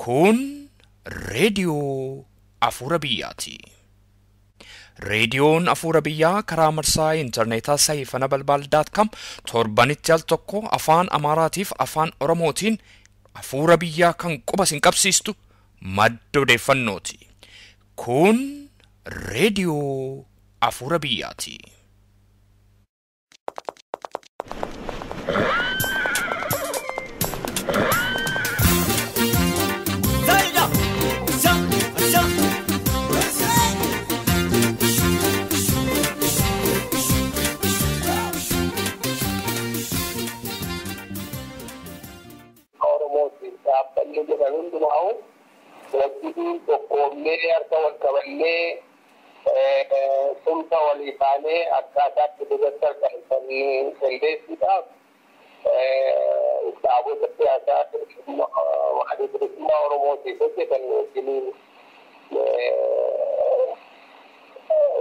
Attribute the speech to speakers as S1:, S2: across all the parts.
S1: Kun reediyoo Afuura Biyyaati. Reediyoon Afuura Biyyaa karaa marsaa intarneetaa saayifana balbal.com torbanitti al tokko afaan Amaaraatiif afaan Oromootiin Afuura Biyyaa kan quba sin qabsiistu madda odeeffannooti. Kun reediyoo Afuura Biyyaati.
S2: Sumta walifane akkaataa dubartoota kan sendeessuudhaaf dhaabota siyaasaa waa'ee bilisummaa Oromootiif hojjetan wajjiniin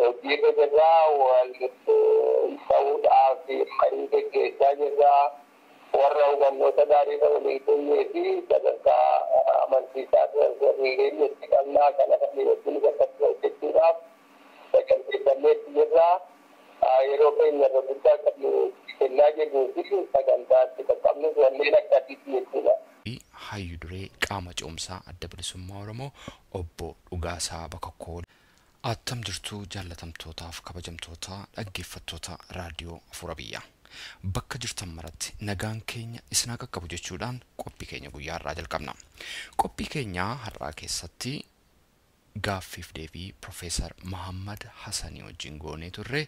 S2: hojiirra jirraa wal ta'uudhaaf marii gaggeessaa jirraa warra hubannoota gaariirra waliin kennee fi sadarkaa amansiisaa waliin qabnaa kana kan wajjin gaggatti hojjechuudhaaf saganteeffanneetti jirraa yeroo keenya irra guddaa kan kennaa jirruu fi sagantaatti qaqqabnus wanneen akkasiitti jechuudha.
S1: Hayyuu duree qaama ce'umsaa adda bilisummaa Oromoo obbo Dhugaasaa Bakakkoo. Attam jirtuu jaallatamtootaaf kabajamtoota dhaggeeffattoota raadiyoo Afuura Biyyaa. Bakka jirtan maratti nagaan keenya isin qaqqabu jechuudhaan qophii keenya guyyaa har'aa jalqabna. Qophii keenya har'aa keessatti gaaffiif deebii Profeesar Muhammad Hassanii wajjin goonee turre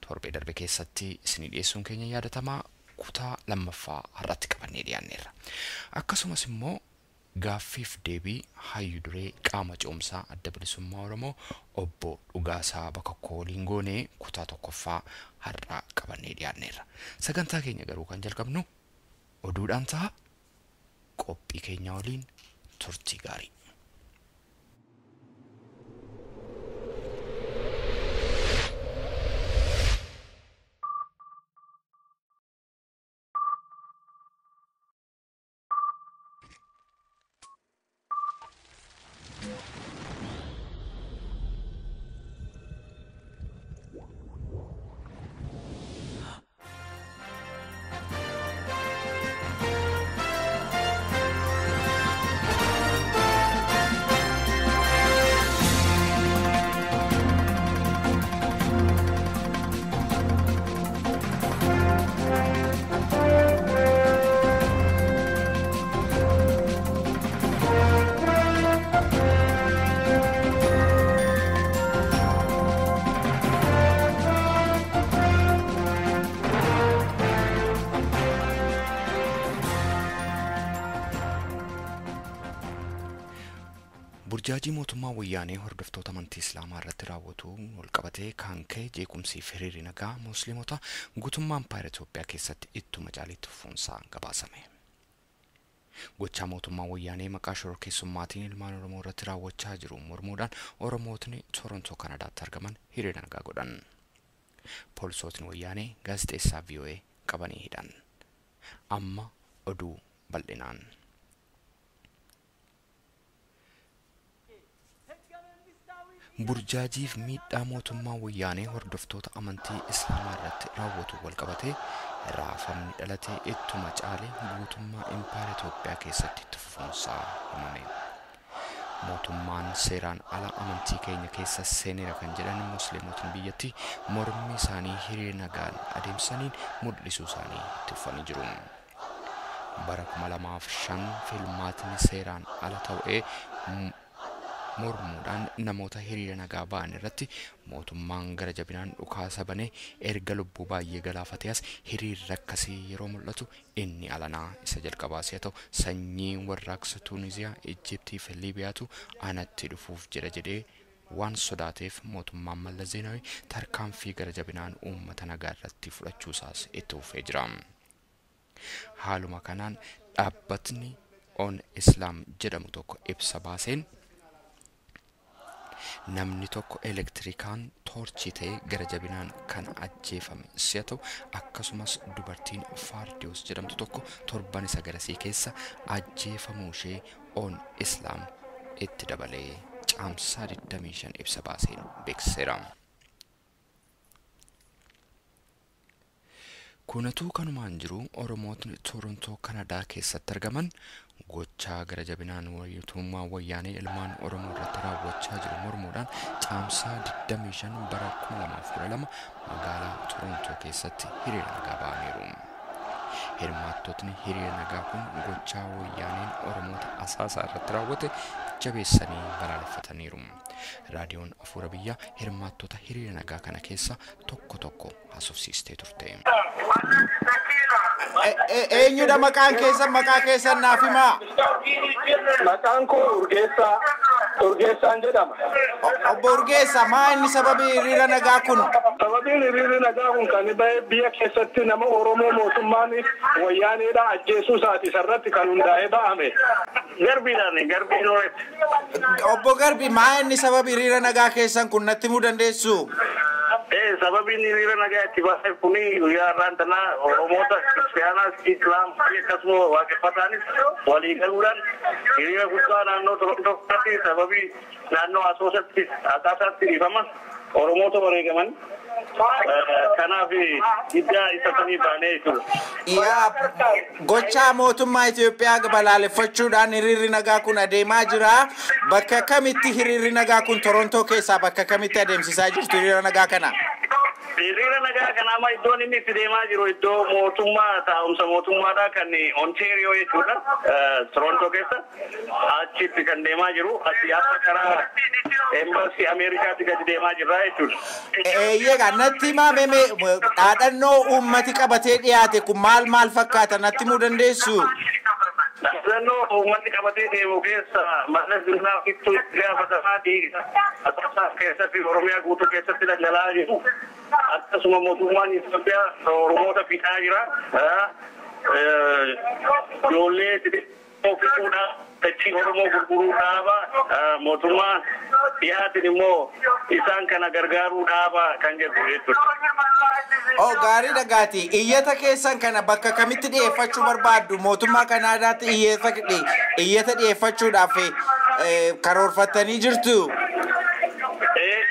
S1: torbee darbe keessatti isinii dhiyeessuun keenya yaadatamaa kutaa lammaffaa har'atti qabannee dhiyaanneerra. Akkasumas immoo gaaffiif deebii hayyuu duree qaama ce'umsaa adda bilisummaa Oromoo obbo Dhugaasaa Bakakkoo waliin goonee kutaa tokkoffaa har'aa qabannee dhiyaanneerra. Sagantaa keenya garuu kan jalqabnu oduudhaan ta'a. Qophii keenya waliin turtii gaarii. Burjaajii mootummaa wayyaanee hordoftoota amantii Islaamaa irratti raawwatu walqabatee kan ka'e jeequmsii fi hiriirri nagaa Musliimota guutummaa Impaayera Itoophiyaa keessatti ittuma caaliitti fufuunsaa gabaasame. Gochaa mootummaa wayyaanee maqaa shororkeessummaatiin ilmaan Oromoo irratti raawwachaa jiru mormuudhaan Oromootni Torontoo Kanadaatti argaman hiriira nagaa godhan. Poolisootni wayyaanee gaazexeessaa VOA qabanii hidhan. Amma oduu bal'inaan. Burjaajiif miidhaa mootummaa wayyaanee hordoftoota amantii Islaamaa irratti raawwatu walqabatee raafamni dhalatee ittuma caalee guutummaa Impaayera Itoophiyaa keessatti itti fufuunsaa himame. Mootummaan seeraan ala amantii keenya keessa seeneera kan jedhan Musliimotni biyyattii mormii isaanii hiriira nagaan adeemsaniin mul'isuu isaanii itti fufanii jiru. Bara 2005 filmaatni seeraan ala ta'ee mormuudhaan namoota hiriira nagaa ba'an irratti mootummaan gara jabinaan dhukaasa banee erga lubbuu baay'ee galaafatees hiriirri akkasii yeroo mul'atu inni alanaa isa jalqabaas haa ta'u sanyii warraaqsa Tuuniziyaa, Ijiptii fi Liibiyaatu anatti dhufuuf jira jedhee waan sodaateef mootummaan Mallas Zeenaawii tarkaanfii gara jabinaan uummata nagaa irratti fudhachuusaas itti fufee jira. Haaluma kanaan dhaabbatni On Islaam jedhamu tokko ibsa baaseen namni tokko elektirikaan toorchii ta'ee gara jabinaan kan ajjeefame si'a ta'u akkasumas dubartiin Faardiyoos jedhamtu tokko torban isa garasii keessa ajjeefamuu ishee on Islaam itti dabalee caamsaa 25 ibsa baaseen beeksiseera. Kunatu kanumaan jiru Oromootni Torontoo Kanadaa keessatti argaman gochaa gara jabinaan mootummaa wayyaanee ilmaan Oromoo irratti raawwachaa jiru mormuudhaan caamsaa 25 bara 2012 magaalaa Torontoo keessatti hiriira nagaa ba'aniiru. Hirmaattotni hiriira nagaa kun gochaa wayyaaneen Oromoota asaasaa irratti raawwate jabeessanii balaaleffataniiru. Raadiyoon Afuura Biyyaa hirmaattota hiriira nagaa kana keessa tokko haasofsiistee turte.
S3: Eenyudha maqaan keessan naaf himaa?
S2: Maqaan koo Urgeessaan jedhama.
S3: Obbo Urgeessa, maa inni sababii hiriira nagaa kun?
S2: Sababiin hiriirri nagaa kun kan biyya keessatti nama Oromoo mootummaan wayyaaneedha ajjeesuu isaati irratti kan hundaa'ee ba'ame. Garbiin
S3: Obbo Garbi, maa inni sababii hiriira nagaa keessan kun natti himuu dandeessu?
S2: Sababiin hiriira nagaa itti baasee kuni guyyaa irraan tanaa Oromoota Kiristaanaa Islaam akkasuma waaqeffataanis walii galuudhaan hiriira guddaa naannoo Torontootti sababii naannoo Asoosaatti dhiifaman Oromoota wareegaman kanaaf iddaa isatanii baanee jechuudha.
S3: Gochaa mootummaa Itoophiyaa balaaleffachuudhaan hiriirri nagaa kun adeemaa jira. Bakka kamitti hiriirri nagaa kun Torontoo keessaa bakka kamitti adeemsisaa jirtu hiriira nagaa kana?
S2: Hiriira nagaa kana amma iddoon inni itti deemaa jiru iddoo mootummaa taa'umsa mootummaadha kan Ontario jechuudha. Torontoo keessa achitti kan deemaa jiru asii akka karaa embassy Ameerikaatti gadi deemaa jirra jechuudha.
S3: Eeyyega natti himame dhaadannoo uummati qabatee dhiyaate kun maal fakkaata natti himuu dandeessu?
S2: Dhaadannoo uummati qabatee deemu keessa mana sirnaa ittuu gaafatamaa dhiiga keessatti Oromiyaa guutuu keessatti daldalaa jiru. Akkasuma mootummaan Itoophiyaa Oromoota fixaa jira. Ijoollee fixuudhaaf dachii Oromoo gurguruu dhaaba. Mootummaan dhiyaatiin immoo isaan kana gargaaruu dhaaba kan jedhu jechuudha.
S3: Gaarii dhagaati. Iyyata keessan kana bakka kamitti dhiyeeffachuu barbaaddu? Mootummaa Kanaadaatti iyyata dhiyeeffachuudhaaf karoorfattanii jirtu?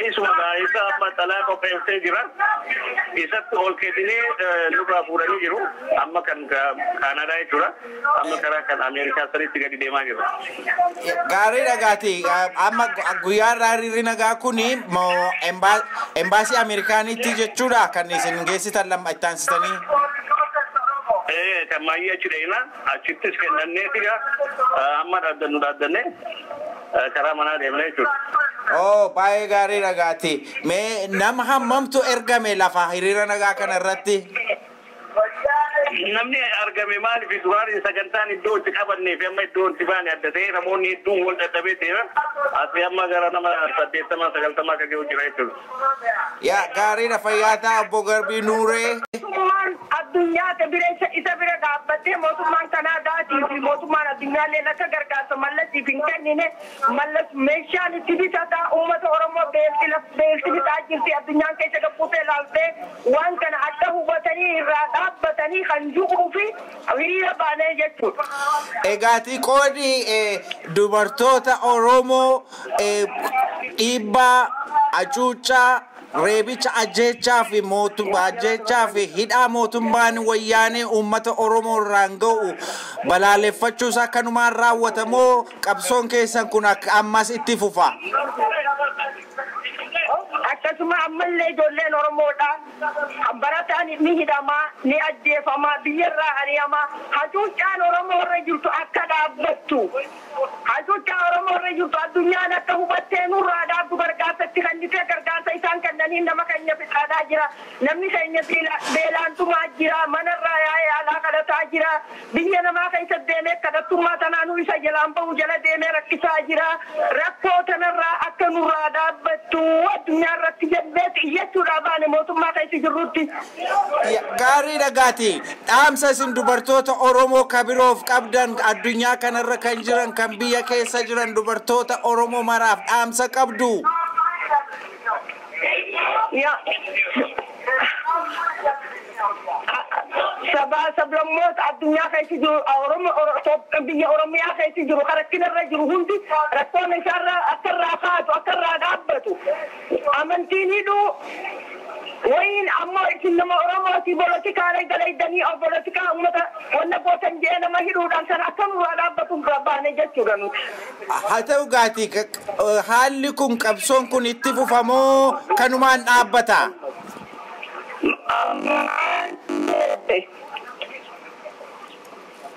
S3: Isuma
S2: isa amma xalaa qopheessee jira. Isatti ol keetinee nurraa fuudhanii jiru. Amma kan Kanadaa jechuudha. Amma karaa kan Ameerikaa sanitti gadi deemaa jiru.
S3: Gaarii dhagaati. Amma guyyaa hiriirri nagaa kun embaasii Ameerikaanitti jechuudha kan isin geessitan lama itti aansitanii.
S2: Kan maayyii achi deemna. Achittis kennannee figa. Amma dhaaddannee karaa manaa deemnee jechuudha.
S3: Baay'ee gaarii dhagaati. Mee nama hammamtu ergame lafa hiriira nagaa kana irratti?
S2: Namni argame maaliif duraan sagantaan iddoo itti qabannee fi amma iddoo itti baane adda ta'e namoonni hedduun wal dadhabee ta'e asii amma gara nama 80-90 akka ga'u jira jechuudha.
S3: Gaariidha fayyaa ta'a Obbo Garbii Nuuree.
S4: Addunyaa isa bira dhaabbattee mootummaan Kanaadaatii fi mootummaan addunyaallee akka gargaarsa mallasiif hin kennine mallas meeshaan itti bitataa uummata Oromoo beelti bitaa jirti addunyaan keessa gabbuutee ilaaltee waan kana adda hubatanii irraa dhaabbatanii kan juquu fi hiriira baanee jechuudha.
S3: Egaati qoodi dubartoota Oromoo dhiibbaa hacuuccaa reebicha ajjechaa fi hidhaa mootummaan wayyaanee uummata Oromoo irraan ga'u balaaleffachuus akkanumaan raawwatamoo qabsoon keessan kun ammas itti fufa?
S4: Akkasuma ammallee ijoolleen Oromoodhaan barataan ni hidhamaa ni ajjeefamaa biyyarraa ari'amaa hacuuccaan Oromoo irra jirtu akka dhaabbattu hacuuccaa Oromoo irra jirtu addunyaan akka hubattee nurraa dhaabdu gargaarsatti kennitee gargaarsa isaan kennanii nama keenya fixaadhaa jira namni keenya beelaantumaa jira manarraa yaa'ee alaa kadhataa jira biyya namaa keessa deemee kadhattummaa tanaanuu isa jalaan bahu jala deemee rakkisaa jira rakkoo tanarraa akka nurraa dhaabbattu addunyaa irratti jabbeeti iyyachuudhaa baane mootummaa keessa jirrutti.
S3: Gaarii dhagaati. Dhaamsa isin dubartoota Oromoo kabiroof qabdan addunyaa kanarra kan jiran kan biyya keessa jiran dubartoota Oromoo maraaf dhaamsa qabdu.
S4: يا سبلموت الدنيا خيتي أورميا خيتي خرجنا الرجل هندي رتوني شر أكر أخات وأكر أبتو أمنتيني دو وين أما إنما أورماتي بولتك على دليدني أو بولتك أمتا وأنا بوتنجينا ما يروح عشان أكم وأبتو رباني جتورن
S3: حتى وقاتي حالكم كبسونكم اتفقوا كانوا ما أبتا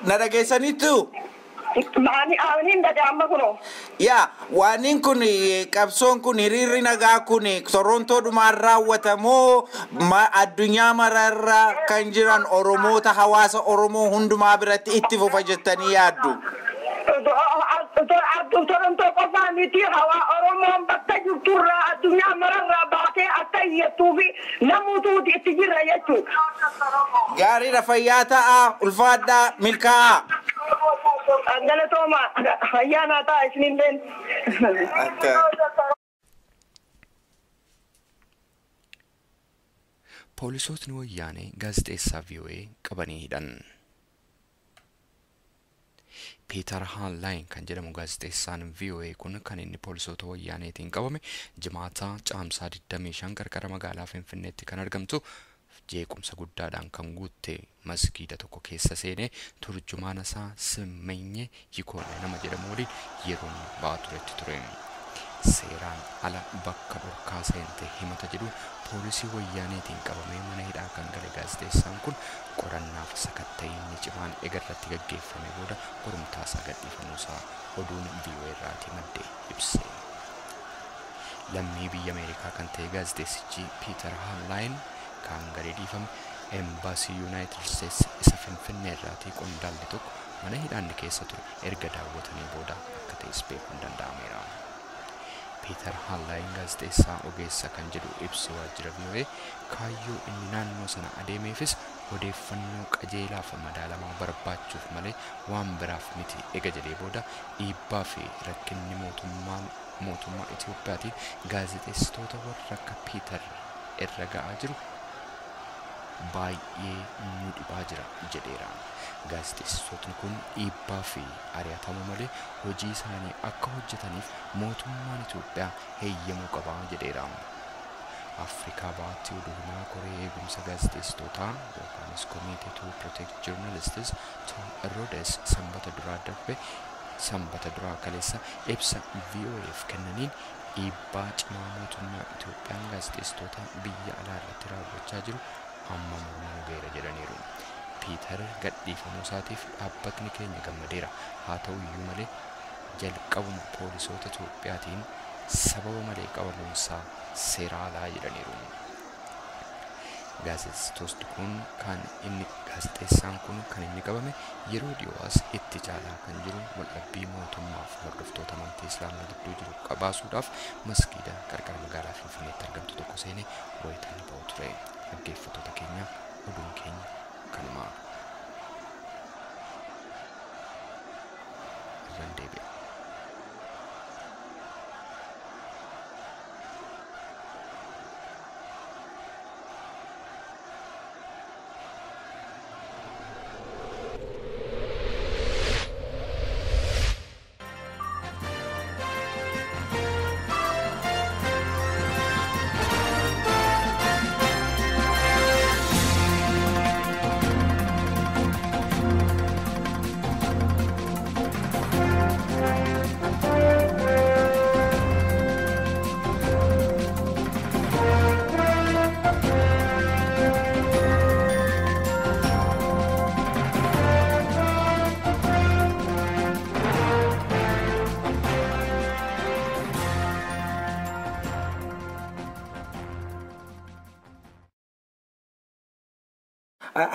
S3: narageessanitu
S4: maani aanin dhaga'ama kuno
S3: yaa waanin kun qabsoon kun hiriirri nagaa kun Torontoo dhumaan raawwatamoo addunyaa mararraa kan jiran Oromoota hawaasa Oromoo hundumaa biratti itti fufa jettanii yaaddu Torontoo qofaa miti hawa Oromoon bakka jirturraa addunyaa mararraa baatee akka iyyattuufi namuutuuti itti jirra jechuudha. Gaariidha fayyaa ta'a ulfaadhaa milkaa'aa.
S4: Galatooma fayyaa ta'a isinilleen.
S1: Poolisootni wayyaanee gaazexeessaa VOA qabanii hidhan. Peter Hanlain kan jedhamu gaazexeessaan VOA kun kan inni poolisoota wayyaaneetiin qabame jimaata caamsaa 25 qarqara magaalaa Finfinneetti kan argamtu jeequmsa guddaadhaan kan guutte masgiida tokko keessa seenee turjumaana isaa Simmenye Yikoone nama jedhamu waliin yeroo ba'aa turetti ture. Seeraan ala bakka dhorkaa seente himata jedhu poolisii wayyaaneetiin qabamee mana hidhaa kan gale gaazexeessaan kun qorannaaf sakatta'inni cimaan egarratti gaggeeffame booda qorumtaasaa gadhiifamuusaa oduun VOA irraatii maddee ibse. Lammii biyya Ameerikaa kan ta'e gaazexeessichi Peter Hanlain kan gadi dhiifame embaasii United States isa Finfinnee irraatii qondaalli tokko mana hidhaan keessa ture erga daawwatanii booda akka ta'es beekuun danda'ameera. Peter Hanlain gaazexeessaa ogeessa kan jedhu ibsi waajjira VOA kaayyoo inni naannoo sana adeemeefis odeeffannoo qajeelaa fi madaalamaa barbaachuuf malee waan biraaf miti ega jedhee booda dhiibbaa fi rakkinni mootummaa Itoophiyaatiin gaazexeessitoota warra akka Peter irra ga'aa jiru baay'ee nu dhibaa jira jedheera. Gaazexeessitootni kun dhiibbaa fi ari'atamuu malee hojii isaanii akka hojjetaniif mootummaan Itoophiyaa heeyyamuu qaba jedheera. Afrikaa baatti oduu himaa koree eegumsa gaazexeessitootaa yookaan Committee to Protect Journalists Tom Rhodes sanbata duraa kaleessa ibsa VOA'f kennaniin dhiibbaa cimaa mootummaa Itoophiyaan gaazexeessitoota biyya alaa irratti raawwachaa jiru amma mormuu gaheera jedhaniiru. Peter gadhiifamuu isaatiif dhaabbatni keenya gammadeera. Haa ta'u iyyuu malee jalqabuma poolisoota Itoophiyaatiin sababa malee qabamuunsaa seera alaa jedhaniiru. Gaazexeessaan kun kan inni qabame yeroo dhiyoo'as itti caalaa kan jiru waldhabbii mootummaaf hordoftoota amantii Islaamaa gidduu jiru qabaasuudhaaf masgiida qarqara magaalaa Finfinneetti argamtu tokko seenee wayitaan ba'u ture. Dhaggeeffattoota keenya oduun keenya kanuma. Randeebi'a.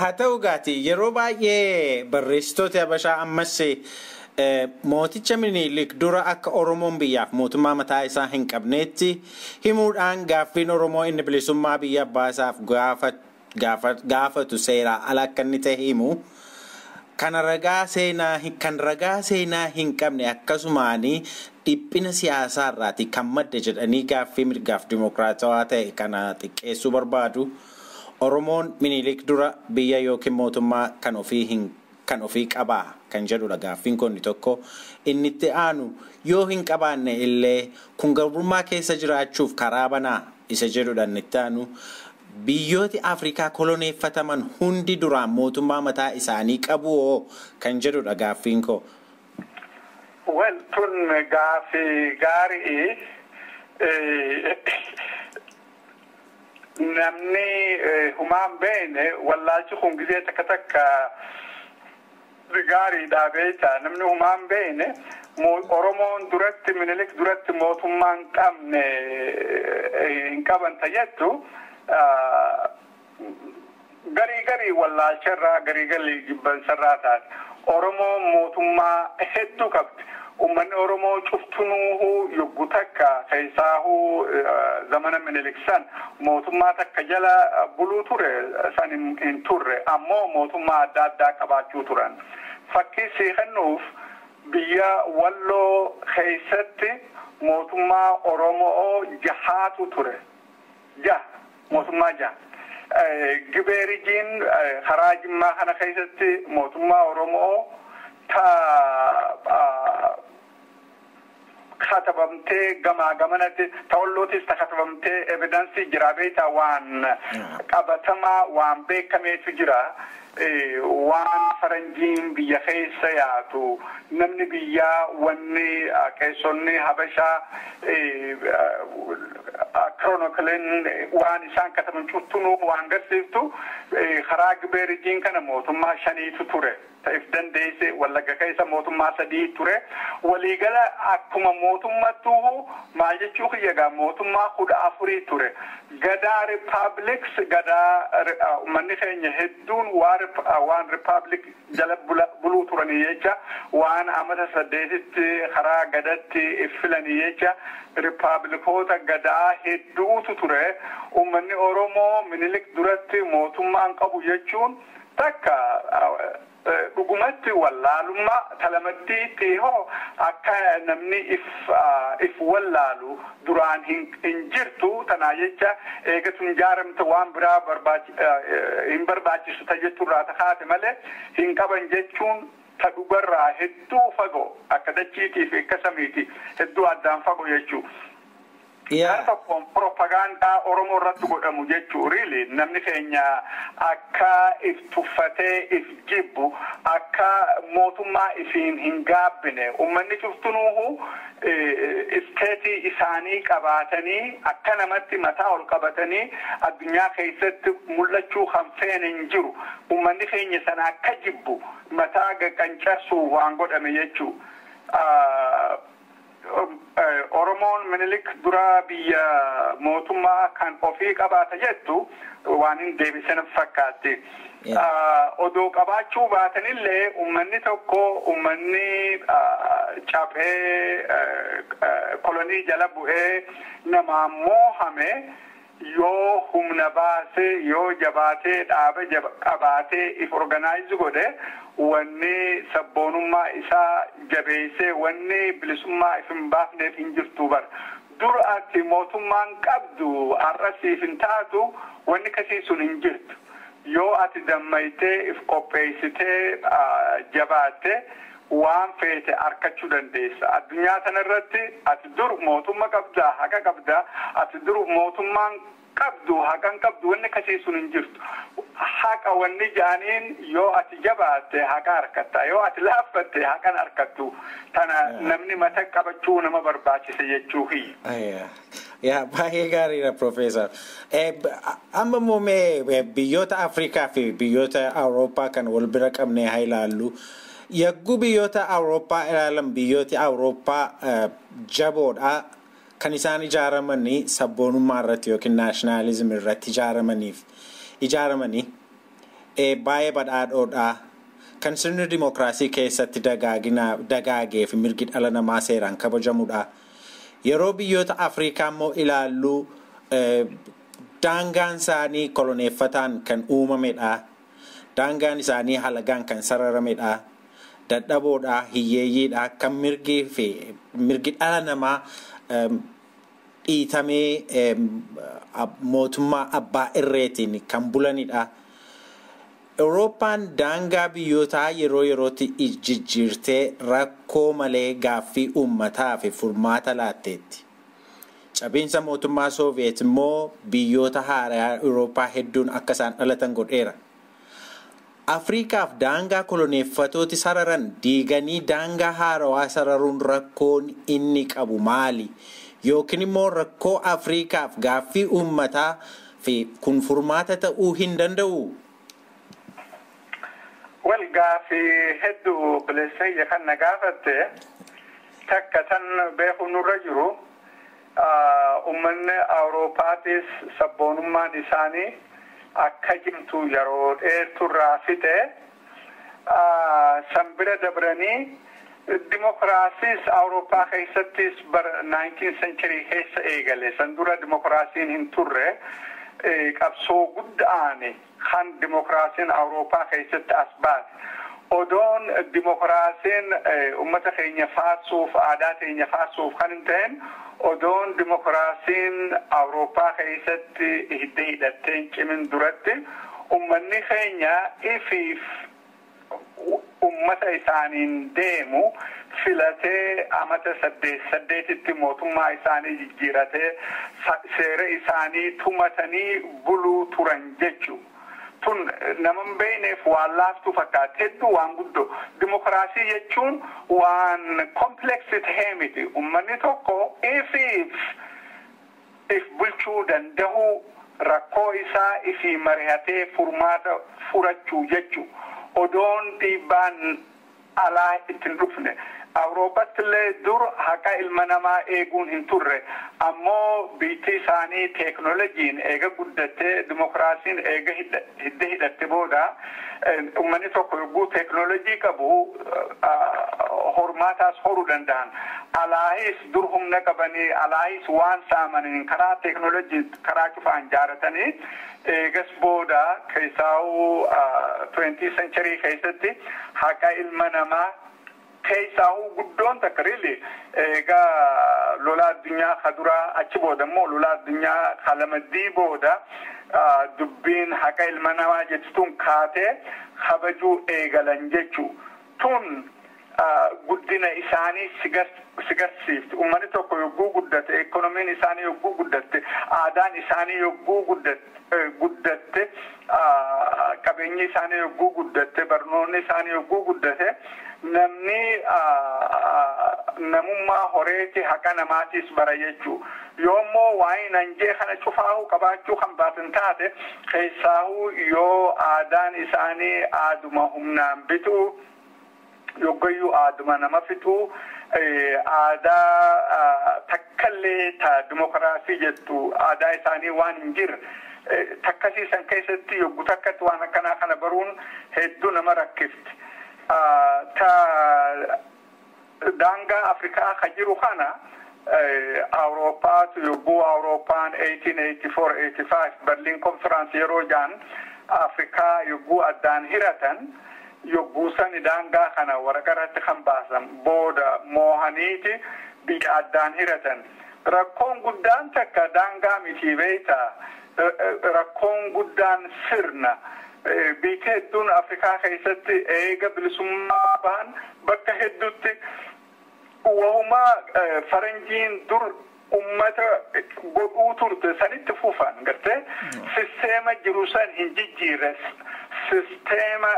S3: haa ta'u gaati yeroo baay'ee barreessitoota Habashaa ammas mooticha Minilik dura akka Oromoon biyyaaf mootummaa mataa isaa hin qabneetti himuudhaan gaaffiin Oromoo inni bilisummaa biyya abbaasaaf gaafatu seeraa ala akka inni ta'e himu kan ragaa seenaa hin qabne akkasumaani dhiphina siyaasaa irraati kan madde jedhanii gaaffii mirgaaf dimokiraatawaa ta'e kana xiqqeessuu barbaadu. Oromoon Minilik dura biyya yookiin mootummaa kan ofii qabaa kan jedhudha gaaffiin kun tokko. Inni itti aanu yoo hin qabaanne illee kun gabrummaa keessa jiraachuuf karaa banaa isa jedhudha inni itti aanu. Biyyooti Afrikaa koloneeffataman hundi duraan mootummaa mataa isaanii qabu kan jedhudha gaaffiin koo.
S5: Well, tun gaaffii gaarii namni humaan beene wallaalchi kun gisee takka gaariidha beekta namni humaan beene Oromoon duratti Minilik duratti mootummaan qabne hin qaban tayyattu garii wallaalcharraa garii jibbansarraa taate Oromoon mootummaa hedduu qabdi. Ummanni Oromoo cuftunuu yoggu takka keessaahu zamana Minilik san mootummaa takka jala buluu ture san hin turre ammoo mootummaa adda addaa qabaachuu turan. Fakkii siixannuuf biyya Walloo keessatti mootummaa Oromoo jahaatu ture. Mootummaa jaha. Gibeerijiin karaa Jimmaa kana keessatti mootummaa Oromoo katabamtee gamanatti ta'ollootis katabamtee evidensii jira beektaa waan qabatamaa waan beekameetu jira. Waan faranjiin biyya keessa yaatu namni biyyaa wanni keessonni Habashaa Chroniclen waan isaan kataban cuttunuu waan garsiiftu karaa Gibeerijiin kana mootummaa shaniitu ture. Ta'if dandeesse Wallagga keessa mootummaa sadii ture. Waliigala akkuma mootummattuu maal jechuu kiyyagaa mootummaa 14 ture. Gadaa Republics gadaa uummanni keenya hedduun waan Republic jala buluu turanii jecha waan amata 8tti karaa gadatti filanii jecha Republikoota gadaa hedduutu ture. Uummanni Oromoo Minilik duratti mootummaan qabu jechuun takka dhugumatti wallaalummaa talamaddiitti hoo akka namni if wallaalu duraan hin jirtu tanaa jecha eegatun jaaramte waan biraa hin barbaachisu tajechuurraa taate malee hin qaban jechuun ta dhugarraa hedduu fagoo akka dachiitiif akka samiiti hedduu addaan fagoo jechuu. Kan tokkoon propagaandaa Oromoo irratti godhamu jechuu really namni keenya akka if tuffatee if jibbu akka mootummaa ifiin hin gaabbine uummanni cuftunuuhu isteetii isaanii qabaatanii akka namatti mataa ol qabatanii addunyaa keessatti mul'achuu kan feene hin jiru uummanni keenya sana akka jibbu mataa qancarsuu waan godhame jechuu. Oromoon Minilik dura biyya mootummaa kan ofii qabaata jettu waan hin deebisan fakkaatti. Odoo qabaachuu baatanillee uummanni tokko uummanni caphee kolonii jala bu'ee namaan moohame yoo humna baasee yoo jabaatee dhaaba qabaatee if organize godhe wanni sabboonummaa isaa jabeessee wanni bilisummaa if hin baafneef hin jirtu bar dur ati mootummaan qabdu arrasiif hin taatu wanni kasii sun hin jirtu yoo ati dammaytee if qopheessitee jabaatte waan feete arkachuu dandeessa addunyaa tanarratti ati dur mootummaa qabda haqa qabda ati dur mootummaan qabdu haqan qabdu wanni kasii sun hin jirtu haqa wanni jaaniin yoo ati jabaatte haqa harkatta yoo ati laaffatte haqan harkattu tana namni mata qabachuu nama barbaachise jechuu hi.
S3: Baay'ee gaariidha Profeesar. Amma moomee biyyoota Afrikaa fi biyyoota Awurooppaa kan wal bira qabnee haa ilaallu. Yagguu biyyoota Awurooppaa ilaalan biyyooti Awurooppaa jaboodha. Kan isaan ijaaramanii sabboonummaa irratti yookiin naashinaalizimii irratti ijaaramanii baay'ee badhaadhoodha. Kan sirni dimookiraasii keessatti dagaagee fi mirgi dhala namaa seeraan kabajamudha. Yeroo biyyoota Afrikaa immoo ilaallu daangaan isaanii koloneeffataan kan uumamedha. daangaan isaanii halagaan kan sararamedha. Dadhaboodha, hiyyeeyyiidha, kan mirgi dhala namaa dhiitamee mootummaa abbaa irreetiin kan bulanidha. Awurooppaan daangaa biyyootaa yeroo yerootti jijjiirtee rakkoo malee gaaffii uummataa fi furmaata laatteetti. Cabiinsa mootummaa Sooviyeet immoo biyyoota haaraa Awurooppaa hedduun akka isaan dhalatan godheera. Afriikaaf daangaa koloneeffatooti sararan diiganii daangaa haarawaa sararuun rakkoon inni qabu maali? Yookiin immoo rakkoo Afriikaaf gaaffii uummataa fi kun furmaata ta'uu hin danda'u?
S5: Wal gaaffii hedduu bileessayya kan na gaafatte takka tan beeku nurra jiru uummanni Awurooppaatis sabboonummaan isaanii akka jimtu yeroo dheerturraa fixe san bira dabranii dimokiraasiis Awurooppaa keessattis bara 19th century keessa eegale. San dura dimokiraasiin hin turre qabsoo guddaani kan dimokiraasiin Awurooppaa keessatti as baate. Odoon dimokiraasiin uummata keenya faarsuuf aadaa keenya faarsuuf kan hin ta'in odoon dimokiraasiin Awurooppaa keessatti hidda hidhatteen cimin duratti uummanni keenya ifiif ummata isaaniin deemu filatee amata saddeetitti mootummaa isaanii jijjiiratee seera isaanii tumatanii buluu turan jechuudha. Tun naman beekneef waan laaftu fakkaata hedduu waan guddoo dimokiraasii jechuun waan kompleksii ta'ee miti. Uummanni tokko if bulchuu danda'u rakkoo isaa ifii mari'atee furmaata furachuu jechuudha. Odoon dhiibbaan alaa ittiin dhufne Awurooppaatti illee dur haqa ilma namaa eeguun hin turre ammoo biyyi isaanii teeknooloojiin eega guddattee dimokiraasiin eega hidda hidhatte booda uummanni tokko yogguu teeknooloojii qabu hormaataas horuu danda'an. Alaahis dur humna qabanii alaahis waan saamaniin karaa teeknooloojii karaa cufaan jaaratanii eegas booda keessaa'uu 20th century keessatti haqa ilma namaa keessaa'uu guddoon takka really egaa lola addunyaa kaduraa achi booda immoo lola addunyaa kalamaddii booda dubbiin haqa ilma namaa jechuun kaatee kabajuu eegalan jechuu tun guddina isaanii sigarsiifti. Uummanni tokko yogguu guddate ekonomiin isaanii yogguu guddatte aadaan isaanii yogguu guddatte qabeenyi isaanii yogguu guddatte barnoonni isaanii yogguu guddate namni namummaa horeeti haqa namaatiis bara jechuu yoommoo waa'ee nanjee kana cufaa'uu qabaachuu kan baatin taate keessaa'uu yoo aadaan isaanii aaduma humnaan bituu yoggayyuu aaduma nama fixuu aadaa takkallee ta dimokiraasii jettu aadaa isaanii waan hin jirre takkasiisan keessatti yogguu takkatti waan akkanaa kana baruun hedduu nama rakkifti. Daangaa Afrikaa kan jiru kana Awurooppaatu yogguu Awurooppaan 1884-85 Berliin konferaansi yeroo jaan Afrikaa yogguu addaan hiratan yogguu sani daangaa kana waraqarratti kan baasan booda moohaniiti biyya addaan hiratan. Rakkoon guddaan takka daangaa miti beekta. Rakkoon guddaan sirna. Biyya hedduun Afrikaa keessatti eega bilisummaa ba'an bakka hedduutti uumamaa faranjiin dur ummata godhuu turte sanitti fufan gartee sisteema jiru san hin jijjiirre sisteema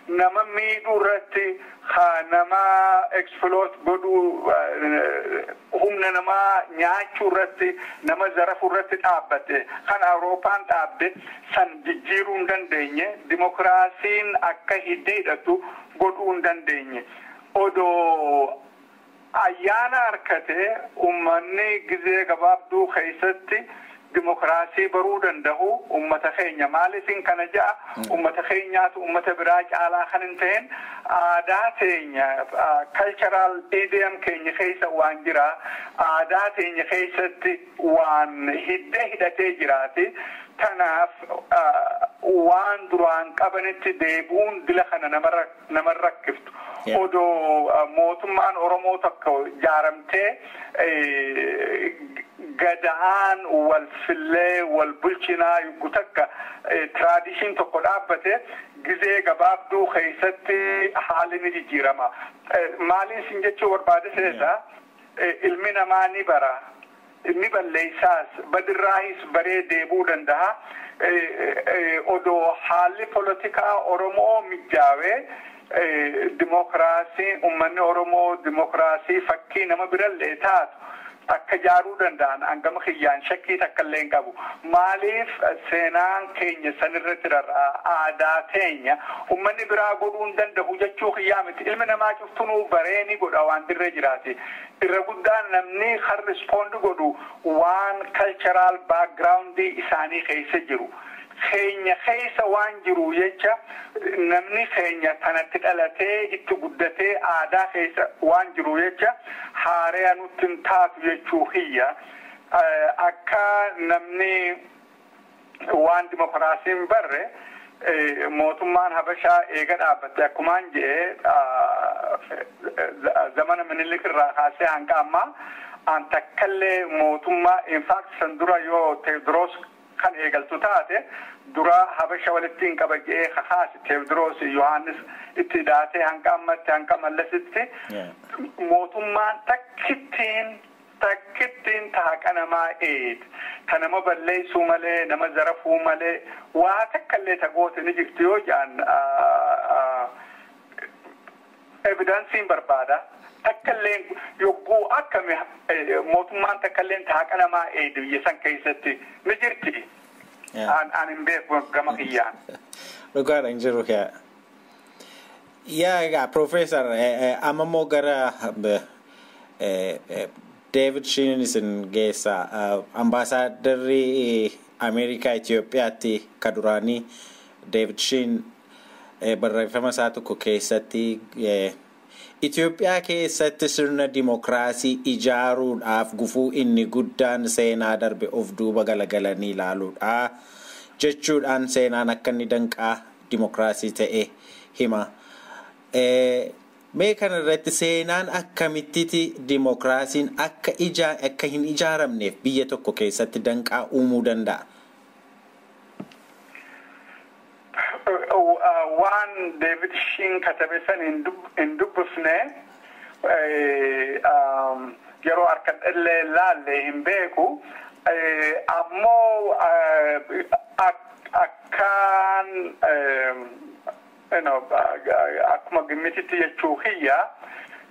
S5: nama miidhuu irratti nama exploit godhuu humna namaa nyaachuu irratti nama zarafuu irratti dhaabbate kan Awurooppaan dhaabde san jijjiiruu hin dandeenye dimokiraasiin akka hidhatu godhuu hin dandeenye odoo ayyaana harkate ummanni gizee gabaabduu keessatti dimokiraasii baruu danda'u ummata keenya maaliifin kana ja'a ummata keenyaatu ummata biraa caalaa kan hin ta'in aadaa teenya cultural idiom keenya keessa waan jira aadaa teenya keessatti waan hidhatee jiraati tanaaf waan duraan qabanitti deebi'uun dila kana nama rakkiftu odoo mootummaan Oromoo tokko jaaramtee gadaan wal fillee wal bulchinaa yugu takka tradition tokko dhaabbate gizee gabaabduu keessatti haalli ni jijjiirama maaliin sin jechuu barbaade seesa ilmi namaa ni bara ni balleessaas badirraahis baree deebuu danda'a odoo haalli politikaa Oromoo mijaawee dimokiraasii ummanni Oromoo dimokiraasii fakkii nama birallee taatu akka jaaruu danda'an hangama kiyyaan shakkii takka illee hin qabu maaliif seenaan keenya sanirratti rarra'a aadaa teenya ummanni biraa godhuu hin danda'u jechuu kiyyaa miti ilmi namaa cuftunuu baree ni godha waan dirree jiraati irra guddaan namni kan rispoond godhu waan cultural background isaanii keessa jiru keenya keessa waan jiru jecha namni keenya kanatti dhalatee itti guddatee aadaa keessa waan jiru jecha haaree nutti hin taatu jechuu hiyya akka namni waan dimokiraasiin barre mootummaan Habashaa eega dhaabbatte akkumaan jedhee zamana Minilik irraa kaasee hanga ammaa an takkallee mootummaa infact san dura yoo Teewodiroos kan eegaltu taate dura Habasha walitti hin qabajee kakaasi Teewodiroos Yohaannis itti daatee hanga ammatti hanga mallasitti mootummaan takkittiin tahaqa namaa eed ta nama balleessuu malee nama zarafuu malee waa takkallee tagoote ni jirti yoo jedhan evidensiin barbaada takkalleen yogguu akkami mootummaan takkalleen tahaqa namaa eed biyya san keessatti ni jirti an hin beeku gama kiyyaan
S3: dhugaadha hin jiru yaa Professor amammoo gara David Sheen isin geessa ambaasaaddarri Ameerikaa Itoophiyaatti ka duraanii David Sheen barreeffama isaa tokko keessatti Itoophiyaa keessatti sirna dimokiraasii ijaaruudhaaf gufuu inni guddaan seenaa darbe of duuba galagalanii ilaaluudha jechuudhaan seenaan akka inni danqaa dimokiraasii ta'e hima. Mee kana irratti seenaan akkamitti dimokiraasiin akka hin ijaaramneef biyya tokko keessatti danqaa uumuu danda'a?
S5: Waan David Sheen katabe san hin dubbifne yeroo harkadhallee laallee hin beeku ammoo akkaan akkuma gimmititti jechuu kiyya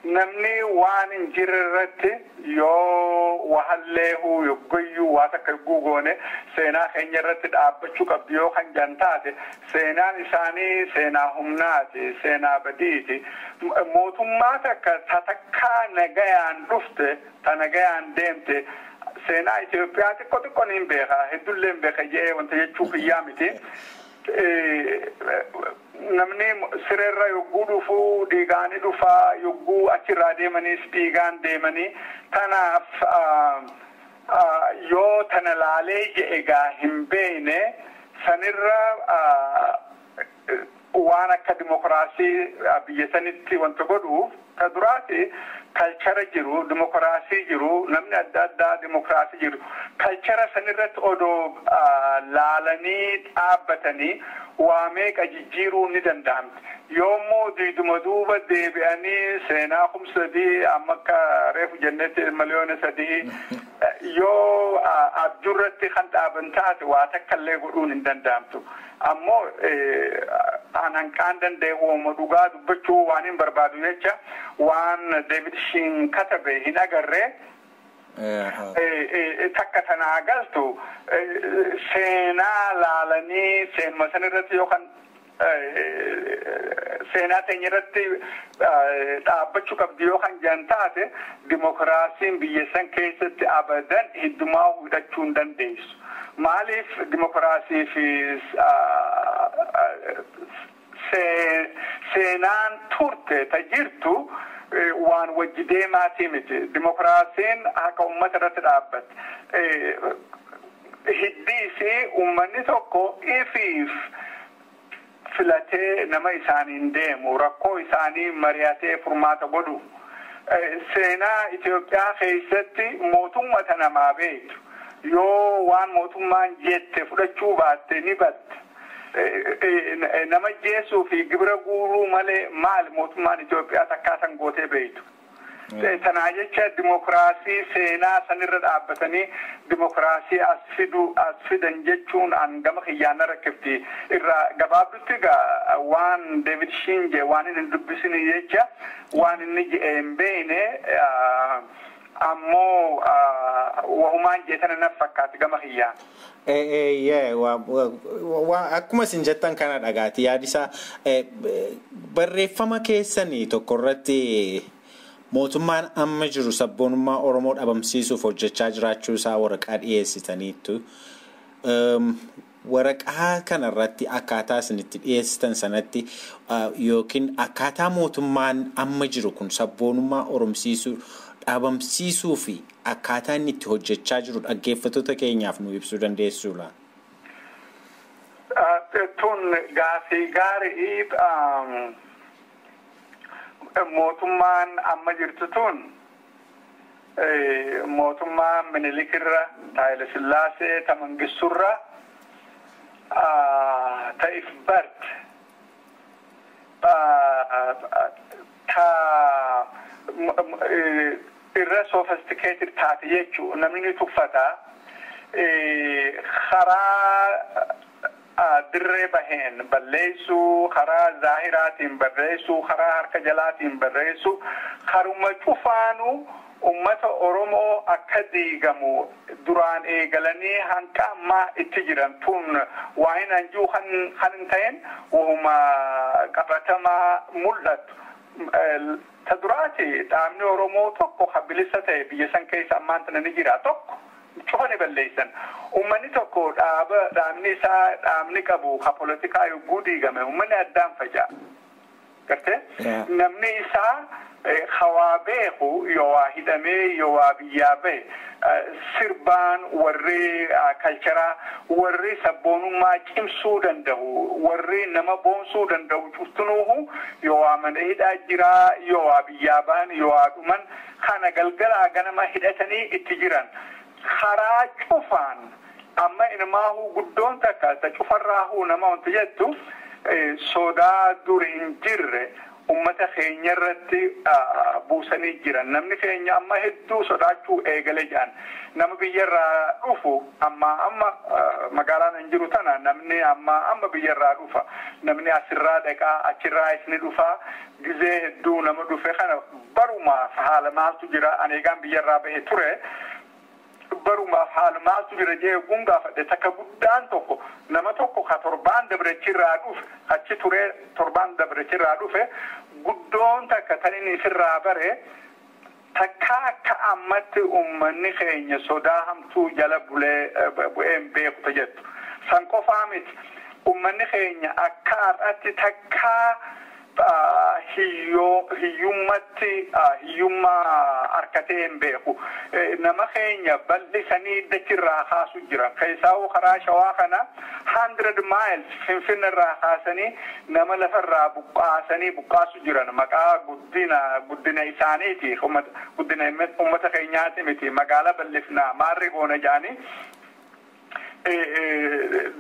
S5: namni waan hin jirre irratti yoo wahalleehu yoggoyyuu waa takka yogguu goone seenaa keenya irratti dhaabbachuu qabdi yoo kan jan taate seenaan isaanii seenaa humnaati seenaa badiiti mootummaa takkaa nagayaan dhufte ta nagayaan deemte seenaa Itoophiyaa xiqqoon hin beeka hedduullee hin beeka jedhee wanta jechuu kiyyaa miti namni sirerra yogguu dhufuu dhiigaanii dhufaa yogguu achirraa deemaniis dhiigaan deemanii tanaaf yoo tana laalee jedhegaa hin beekne sanirra waan akka dimokiraasii biyya sanitti wanta godhuuf ta duraati kalchara jiru dimokiraasii jiru namni adda addaa dimokiraasii jiru kalchara sanirratti odoo laalanii dhaabbatanii waa meeqa jijjiiruu ni danda'amti yoommoo diiduma duuba deebi'anii seenaa kumsadii amma akka reefu jennetti miliyoona 3 yoo abjuurratti kan dhaaban taate waa takkallee godhuun hin danda'amtu ammoo hanqaan danda'e uuma dhugaa dubbachuu waan hin barbaadu jecha waan David Sheen katabe hin agarree takka tanaa galtu seenaa laalanii seenuma sanirratti yookaan seenaa teenya irratti dhaabbachuu qabdi yookaan jan taate dimokiraasiin biyya san keessatti abadan hiddumaa hidhachuu hin dandeessu. maaliif dimokiraasii fi seenaan turte tajirtu waan wajji deemaatii miti. Dimokiraasiin akka uummata irratti dhaabbate hiddiisi uummanni tokko ifiif filatee nama isaaniin deemu rakkoo isaanii mari'atee furmaata godhu. Seenaa Itoophiyaa keessatti mootummaa namaa beektu yoo waan mootummaan jette fudhachuu baatte ni batte. Nama jeesuu fi gibira guuruu malee maal mootummaan Itoophiyaa takkaasan gootee beektu. Tanaa jecha dimokiraasii seenaa sanirra dhaabbatanii dimokiraasii as fidan jechuun gama kiyyaana rakkifti. Irraa gabaabdutti egaa waan David Shinje waan inni dubbisini jecha waan inni je'een beene ammoo wahumaan jeetana na fakkaati gama kiyyaa.
S3: Akkuma isin jettan kana dhagaati yaadisa barreeffama keessanii tokko irratti mootummaan amma jiru sabboonummaa Oromoo dhabamsiisuuf hojjechaa jiraachuu isaa waraqaa dhiyeessitaniittu. Waraqaa kanarratti akkaataa isinitti dhiyeessitan sanatti yookiin akkaataa mootummaan amma jiru kun sabboonummaa Oromsiisuu dhabamsiisuu fi akkaataa inni itti hojjechaa jiru dhaggeeffattoota keenyaaf nu ibsuu dandeessuudha.
S5: Tun gaafii gaarii mootummaan amma jirtu tun mootummaa Minilikirra Haayile Sillaasee ta Mangisturra ta'if bart irra sophisticated taate jechuu namni tuffata karaa dirree baheen balleessuu karaa zaahiraatiin barreessuu karaa harka jalaatiin barreessuu karuma cufaanu ummata Oromoo akka diigamu duraan eegalanii hanqa ammaa itti jiran tun waan anjuu kan ta'een wahuma qabatamaa mul'atu. Ta duraati dhaabni Oromoo tokko habilisa ta'e biyya san keessa ammaan tana ni jira tokko cufani balleessan ummanni tokko dhaabni isaa dhaabni qabu ha politikaa yogguu diigame ummanni addaan faca'a. Garte namni isaa hawaa beeku yoo hidhamee yoo biyyaa bahe sirbaan warri kalcharaa warri sabboonummaa cimsuu danda'u warri nama boonsuu danda'u cuftunuuhu yoo mana hidhaa jiraa yoo biyyaa bahan yoo dhuman kana galgalaa ganama hidhatanii itti jiran karaa cufaan amma ilmaahu guddoon takka ta cufarraahu nama wanti jettu sodaa dur hin jirre ummata keenya irratti buusanii jiran namni keenya amma hedduu sodaachuu eegale jedhan nama biyyarraa dhufu amma magaalaan hin jiru tana namni amma biyyarraa dhufa namni asirraa dhaqaa achirraa isni dhufa gizee hedduu nama dhufe kana barumaaf haala maaltu jira aneegaan biyyarraa bahe ture barumaaf haala maaltu jira jee gungaafadhe takka guddaan tokko nama tokko ka torbaan dabrechirraa dhufe achi ture torbaan dabrechirraa dhufe guddoon takka tanin isirraa bare takka akka ammatti ummanni keenya sodaa hamtuu jala bu'een beekta jettu san qofaa miti ummanni keenya akka har'atti takka hiyyummaa harkatee hin beeku nama keenya bal'isanii dachirraa kaasu jiran keessaa karaa shawaa kana 100 miles finfinnarraa kaasanii nama lafarraa buqqaasu jiran maqaa guddina isaaniiti guddina ummata keenyaati miti magaalaa bal'ifnaa maarri goona jaanii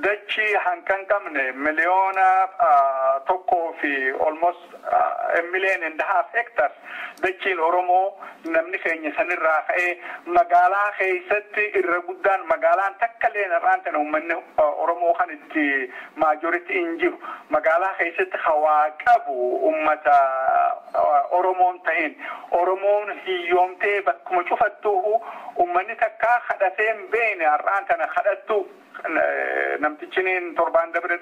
S5: dachi hankan qabne miliyoona tokkoo fi almost a million and a half hectares dachiin Oromoo namni keenya sanirraa ka'ee magaalaa keessatti irra guddaan magaalaan takka leen irraan tana uummanni Oromoo kan itti majority hin jiru magaalaa keessatti hawaa qabu ummata Oromoon ta'een Oromoon hiyyoomtee bakkuma cufattuuhu ummanni takka kadhatee hin beene irraan tana kadhattu namtichiniin torbaan dabre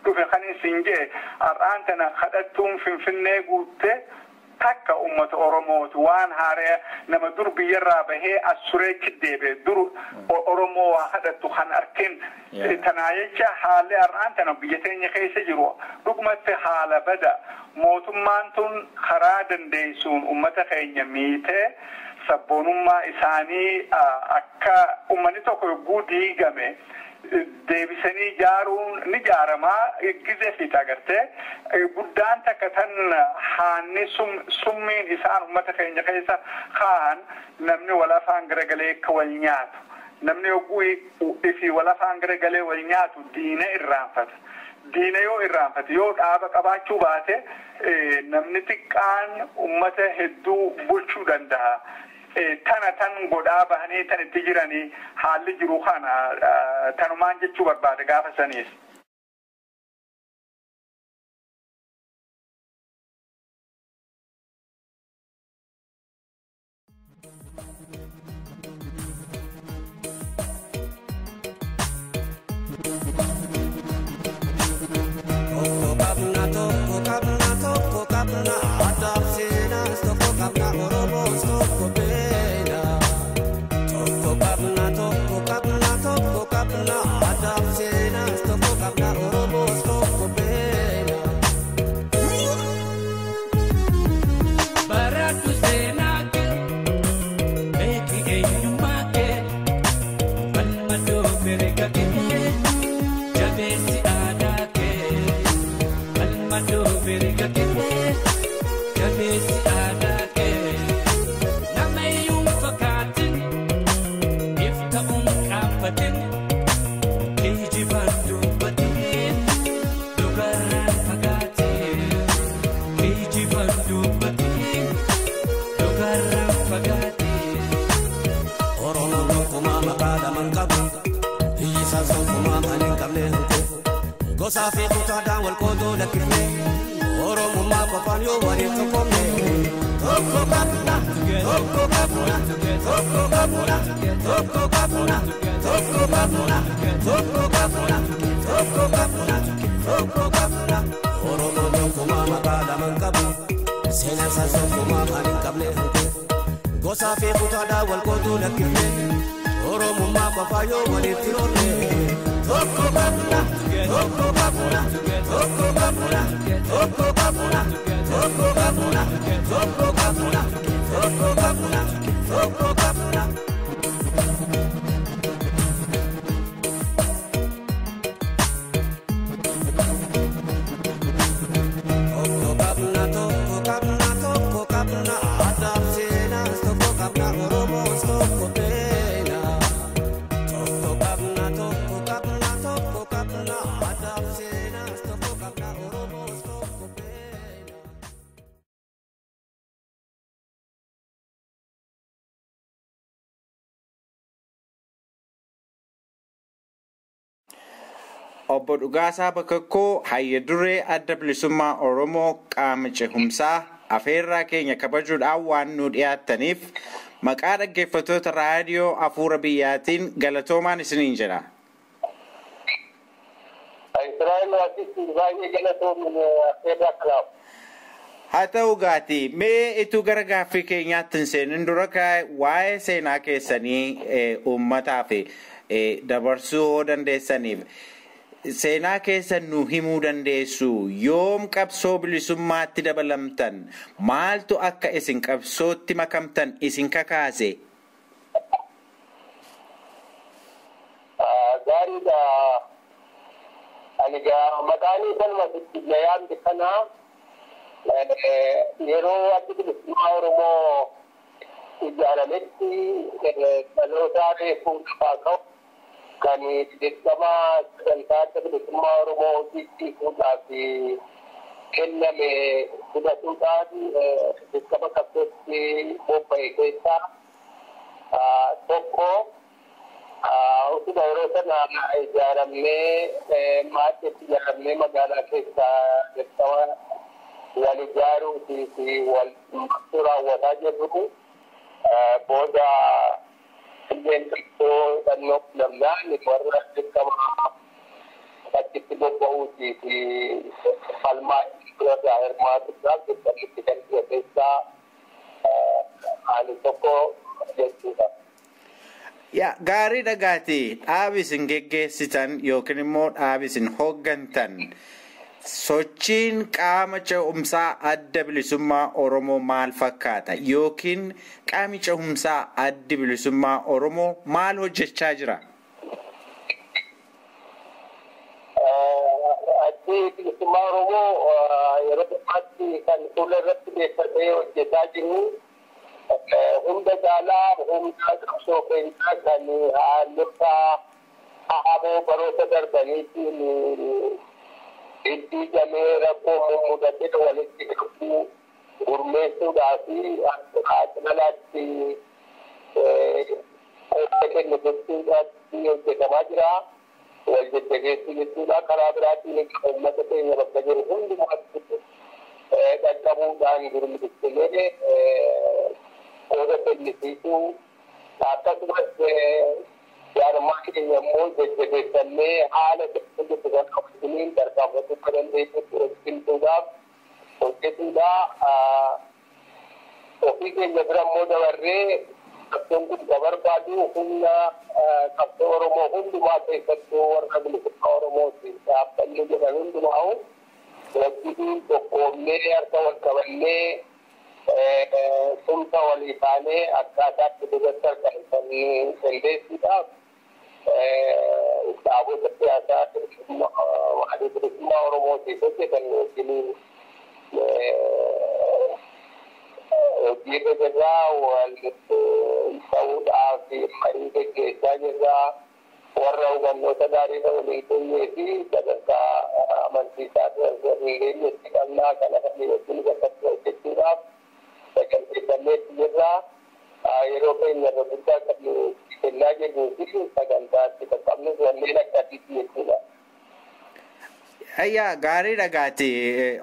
S5: dhufe kanin sinjee irraan tana kadhattuun finfinnee guutte takka ummata Oromooti waan haaree nama dur biyyarraa bahee asureechi deebe dur Oromoo waa hadhattu kan arkin tanaa jecha haalli har'aan tana biyya teenya keessa jiru dhugumatti haala bada mootummaan tun karaa dandeessuun ummata keenya miitee sabboonummaa isaanii akka ummanni tokko yogguu diigame deebisanii jaaruun ni jaaramaa gizee fiita agartee guddaan takka tan haanni summiin isaan ummata keenya keessa kaan namni walafaan garagalee akka wal nyaatu namni yogguu ifi walafaan garagalee wal nyaatu diina irraanfata diina yoo irraanfate yoo dhaaba qabaachuu baate namni xiqqaan ummata hedduu bulchuu danda'a. Tan godhaa bahanii tan itti jiranii haalli jiru kana tanumaan jechuu barbaade gaafa saniis.
S6: Gosa fi kutada wal kodo lakifne Oromo ma kopan yo wari tokome Toko kapuna Toko kapuna Toko kapuna Toko kapuna Toko kapuna Toko kapuna Toko kapuna Toko kapuna Oromo no kuma makala mankabu Sena saso kuma manin kable Gosa fi kutada wal kodo lakifne Oromo ma kopan yo wari tirone Toko kapuna Toko kapuna, toko kapuna, toko kapuna, toko kapuna, toko kapuna, toko kapuna, toko kapuna. Toko kapuna, toko kapuna, toko kapuna. Adam sena, toko kapuna, Oromo toko pena. Toko kapuna, toko kapuna, toko kapuna.
S3: Obbo Dhugaasaa Bakakkoo hayya duree adda bilisummaa Oromoo qaama cehumsaa afeerraa keenya kabajuudhaan waan nu dhiyaattaniif maqaa dhaggeeffattoota raadiyoo Afuura Biyyaatiin galatoomaan isiniin jedha. Haa ta'u gaatii mee ituu gara gaaffii keenyaatti hin seenin dura waa'ee seenaa keessanii uummataaf dabarsuu dandeessaniif seenaa keessan nu himuu dandeessu yoom qabsoo bilisummaatti dabalamtan maaltu akka isin qabsootti makamtan isin kakaase?
S2: Gaariidha. Ani maqaanii falmasitti layaan kanaa yeroo adda bilisummaa Oromoo ijaarametti dhalootaa reefuu dhufaa ka'u kan dirqamaa sagantaa adda bilisummaa Oromoo hojiitti fuudhaaf kenname fudhatuudhaan dirqama qabsootti bobba'e keessaa tokko utuma yeroo sana ijaaramnee maaddeetti ijaaramnee magaalaa keessaa dirqama wal ijaaruu fi wal raawwataa jirru booda illeen tokkoo dhannoo lamnaan warra dirqama achitti bobba'uutii fi falmaa irraa hirmaatuudhaaf itti kan keessaa ani tokko jechuudha.
S3: Gaarii dhagaati dhaabi isin geggeessitan yookiin immoo dhaabi isin hooggantan sochiin qaama ce'umsaa adda bilisummaa Oromoo maal fakkaata yookiin qaami ce'umsaa addi bilisummaa Oromoo maal hojjechaa jira?
S2: Addi bilisummaa Oromoo yeroo dhumaatti kan fuula irratti beekamee hojjetaa jiru hunda caalaa humna qabsoo keenyaa kan haalota haaboo baroota darbaniitiin itti jamee rakkoo mudate walitti dhufuu gurmeessuudhaa fi haadhalaatti qooda kennu gochuudhaatti hojjetamaa jira. Waljajjabeessuu jechuudha. Karaa biraatiin uummata keenya bakka jiru hundumaatti dhaqqabuudhaan gurmeessinee qooda kennisiisuu akkasumas jaarmaa keenya immoo jajjabeeffannee haala keessatti kan qabsiniin tarkaanfachuu akka dandeessutti hojjechuudhaaf hojjetuudha. Ofii keenya bira immoo dabarree qabsoon kun kan barbaadu humna qabsoo Oromoo hundumaa keessattuu warra bilisummaa Oromootiin dhaabbanni jedhan hundumaa wajjiin tokkoomnee harka wal qabannee tumsa walii taanee akkaataatti duratti harkaan qindeessuudhaaf dhaabota siyaasaa maatii bilisummaa Oromootiif hojjetan wajjin hojii irraa wal ta'uudhaaf marii gaggeessaa jirra. Warra hubannoota gaarii waliin kennee fi sadarkaa amansiisaa hiriyyeetti qabnaa kana kan wajjin gaggatti hojjechuudhaaf saganteeffanneetti jirra. Yeroo keenya irra guddaa kan kennaa jirruu fi sagantaatti qaqqabnus wanneen akkasiitti jechuudha.
S3: Gaarii dhagaati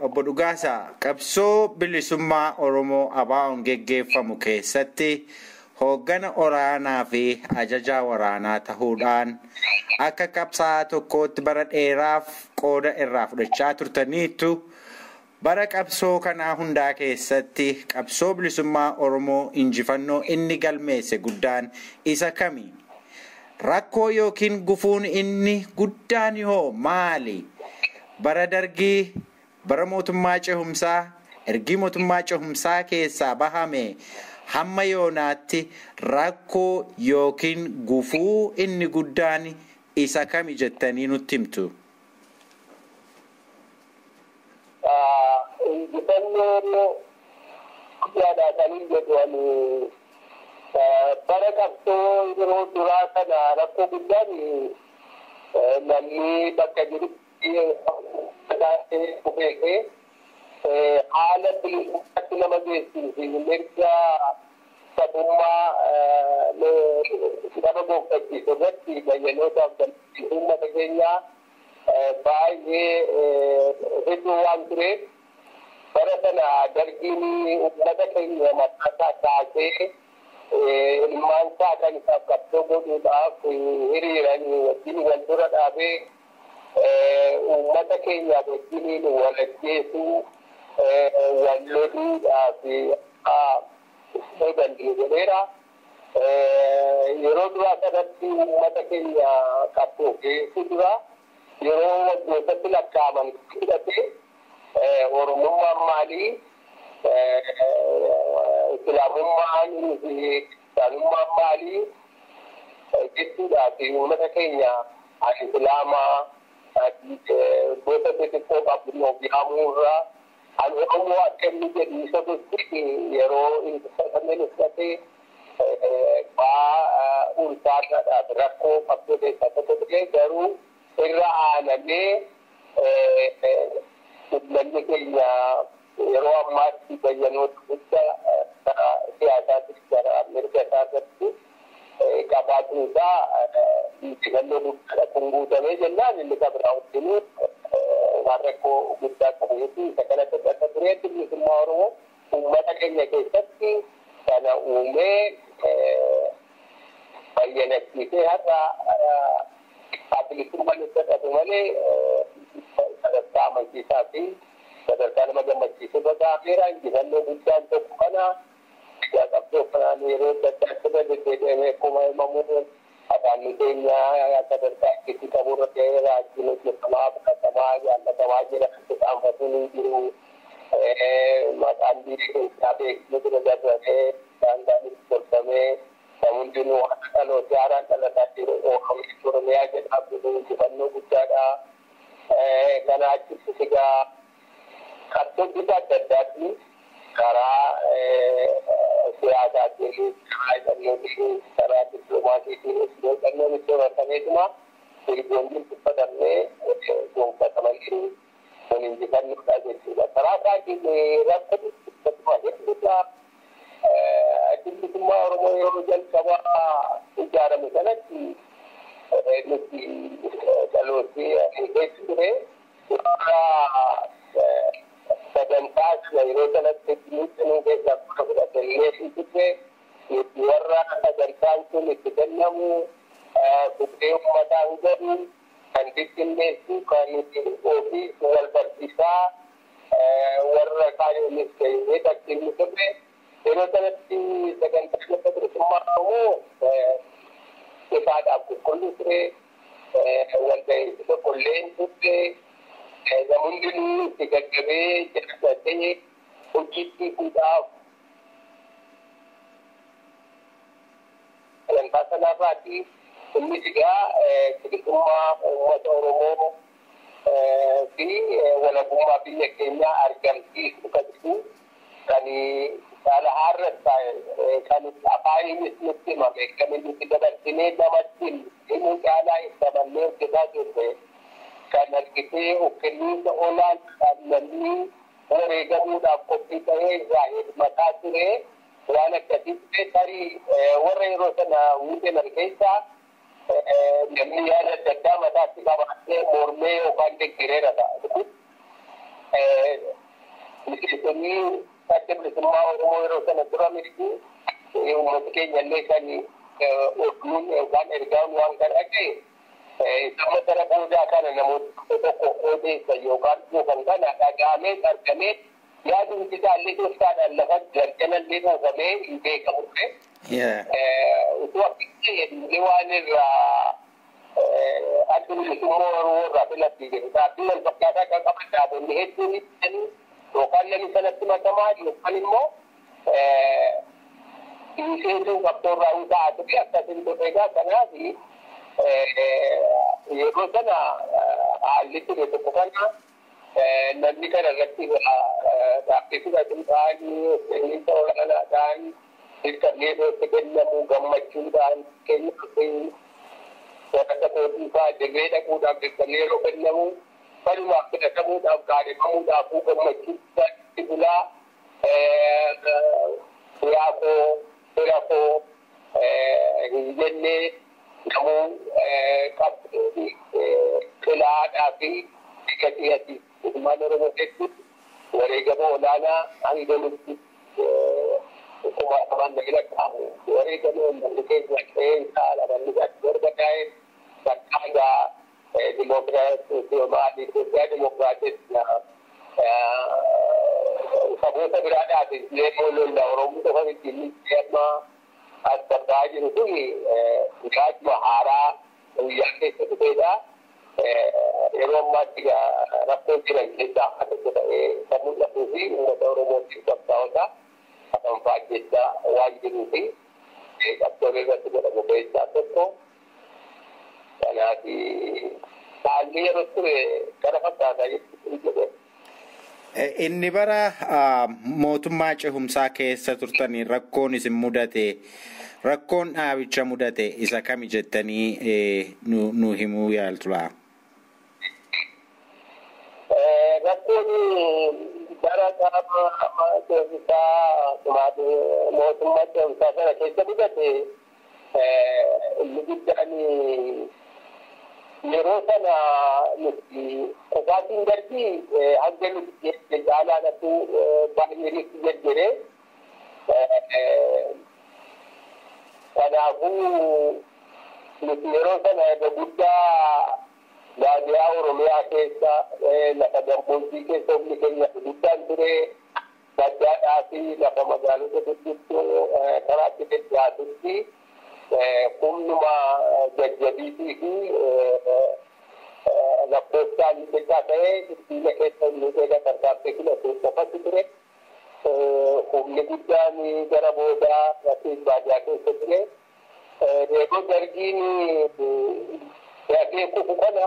S3: obbo Dhugaasaa qabsoo bilisummaa Oromoo ABO'n geggeeffamu keessatti hooggana olaanaa fi ajajaa waraanaa ta'uudhaan akka qabsaa'aa tokkootti bara dheeraaf qooda irraa fudhachaa turtaniitu bara qabsoo kanaa hundaa keessatti qabsoo bilisummaa Oromoo injifannoo inni galmeesse guddaan isa kami? Rakkoo yookiin gufuun inni guddaan hoo maali? Bara dargii bara mootummaa cehumsaa ergi mootummaa cehumsaa keessaa bahame hamma yoonaatti rakkoo yookiin gufuu inni guddaan isa kami jettanii nutti himtu?
S2: Injifannoo guddaadhaa kan jedhamu bara qabsoo yeroo duraa kana rakkoo guddaan namni bakka jirutti haala bilisummaatti nama geessisuufi mirga sabummaa nama gonfachiisu irratti bayyanoota uummata keenyaa baay'ee hedduu waan tureef bara sana dargiin uummata keenya maqaasaa kaasee ilmaan isaa kan isaaf qabsoo godhuudhaaf hiriiran wajjin wal dura dhaabee uummata keenya wajjin wal ajjeesuu wal loluudhaaf danda'e jedheera. Yeroo duraa kanatti uummata keenya qabsookeessu dura yeroo waggootatti lakkaa'aman fudhate Oromummaan maalii Islaamummaan fi Kiristaanummaan maalii jechuudhaaf uummata keenya ani Islaamaa gosa xixiqqoo qabnu ofiihamuurraa ani Oromoo akka inni jedhu isa gosti yeroo inni uffate ulfaataadhaaf rakkoo qabdoo keessaa tokko ta'e garuu irra aanamee uummanni keenya yeroo ammaatti bayyanoota guddaa siyaasaatti gara mirga isaatti qabaatuun isaa injifannoo guddaadha kun guutamee jennaan inni kabira wajjin waan rakkoo guddaa qabu jechuun isa kanatti akka tureetti bilisummaa Oromoo uummata keenya keessatti kana uumee bayyanachiisee har'a bilisummaan isa qabu malee sadarkaa amansiisaa fi sadarkaa nama gammachiisu irra gaafameera. Injifannoo guddaan tokko kana qabsoo kanaan yeroo adda addaa deddeebi'amee akkuma himamu afaan keenya sadarkaa itti qabu irra ta'ee raajii hojjetamaa fudhatamaa jaallatamaa jira qaanfatuun hin jiru. Maqaan biyya keessaa beeksisa bira darbamee daangaan itti tolfamee hundinuu akka dhaloota haaraan dhalataa jiru oomisha Oromiyaa jedhamu injifannoo guddaadha. Kana achittis egaa qabsoo bifa adda addaatti karaa siyaasaatiin, karaa hidhannootiin, karaa dippiloomaasiitiin hidhannoon iddoo barbaadameetuma hiriyyoonni tuffatamee gonfatamanii kun injifannoodha jechuudha. Karaa isaatiin rakkoo tuffatuma jechuudha. Bilisummaa Oromoo yeroo jalqabaa ijaarame sanatti nuti dhalootni keessa ture sagantaa yeroo sanatti nuti keessaa fudhatanii turre warra sagantaan sun itti kennamu buqqee uummataan galu kan bittinneessu kan ofii wal barsiisaa warra kaayyoonnis ta'ee bakkiin turre. Yeroo sanatti sagantaa lafa bilisummaa Oromoo ifaadhaaf qulqulluu ture walgahii tokkollee hin turre hundinuu itti gaggabee jalqabee hojiitti fuudhaaf sagantaa sanarraati innis egaa bilisummaa uummata Oromoo fi walabummaa biyya keenyaa argamsiisuu qabdu kan saala harrata kan afaanis nutti himame kan nuti dabarsinee namatti himuu caalaa ibsamannee hojjetaa turre kan argitee ukkenniisa olaan kan namni wareegamuudhaaf qophii ta'ee irraa hirmataa ture waan akkasitti tarii warra yeroo sana wuutenan keessaa namni yaada adda addaa mataatti qabaatee mormee yookaan deeggareera ta'a. Miseensonni adda bilisummaa Oromoo yeroo sana turamtti uummata keenya illee kan oduun yookaan ergaan waan kan dhaga'e sama sana boodaa kana namoota tokko odeessan yookaan buufan kana dhaga'amee argamee yaadumti isaallee tolfaadhaan lafa galchalallee dhoofamee hin beekamu ture. Utuu akkasii jedhee waan irraa adda bilisummaa Oromoo irraa filatti jiru. Dhaabbii wal fakkaataa kan qaban dhaabonni hedduun ibsanii yookaan namni sanatti makamaa yookaan immoo Inseetu qabxoo irraa ta'aa ture akkasiin ture egaa kanaaf yeroo sana haalli ture tokko kana namni kana irratti dhaabbii fudhatuun ta'anii kenniisa olaanaa ta'anii dirqamee itti kennamu gammachuudhaan kennamu warra kootiifaa dirree dhaquudhaaf dirqamee yeroo kennamu falumaaf fudhatamuudhaaf gaarifamuudhaaf gammachuudhaan itti bulaa yaakoo firakoo hin jennee namuu qabxii qilaadhaa fi dhiqatiyyatti ilmaan Oromoo hedduu wareegama olaanaa hanga nutti kumaataman na ilaqaamu wareegama uummanni keenya qeensaa lamanni gadi barbadaa'e bakkaagaa dimokiraasii Itoophiyaa dimokiraatis saboota biraadhaafis yeroo lolla Oromoo qofa ittiin amma as barbaa'aa jiru kun gaazuma haaraa guyyaa keessa dhufeedha. Yeroo ammaatti rakkoo jiran keessaa akka tokko ta'ee kan mul'atuu fi uummata Oromootiif qabsaa'ota afanfaa jecha waan jiruu fi qabsoon irratti godhamu keessaa tokko. Kanaaf haalli yeroo ture kana fakkaataa jechuudha.
S3: Inni bara mootummaa cehumsaa keessa turtanii rakkoon isin mudate rakkoon dhaabicha mudate isa kami jettanii nu himuu yaaltu laa?
S2: Rakkoon bara mootummaa cehumsaa sana keessa mudate inni guddaan yeroo sana nuti qofaatiin garbii hanga nuti caalaadhatu baay'ee nuti jejjere kanaafuu yeroo sana guddaa baadiyyaa Oromiyaa keessa lafa gammoojjii keessa humni keenya guddaan ture baddaadhaa fi lafa magaalota gurguddoo karaatti deddeebi'atutti humnuma jajjabiitii fi lakkoofsaan xiqqaa ta'ee biyya keessa miidhagina tarkaanfii filatu qofatti ture. Humni guddaan gara boodaa baadiyyaa keessa ture. Yeroo dargiin yaadee kufu kana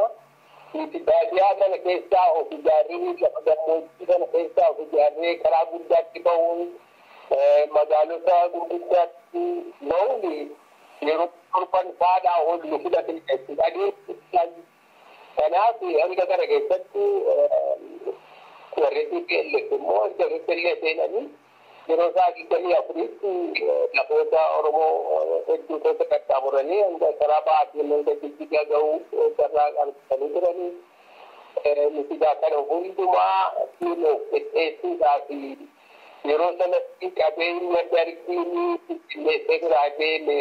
S2: baadiyyaa kana keessaa of ijaarree lafa gammoojjii kana keessaa of ijaarree karaa guddaatti ba'uun magaalota gurguddaatti ba'uun yeroo torban faadhaa oolu fudhatan jechuudha. Kanaaf hanga kana keessatti warri TPLF immoo illee seenanii yeroo isaa 24tti lafoota Oromoo hedduu keessa qaxxaamuranii hanga karaa ba'aatiin hanga Jijjigaa ga'uu carraa argatanii turanii. Nuti kana hundumaa sinuuf qixxeessuudhaaf yeroo sanatti qabeenya dargiin qilleessee biraa deeme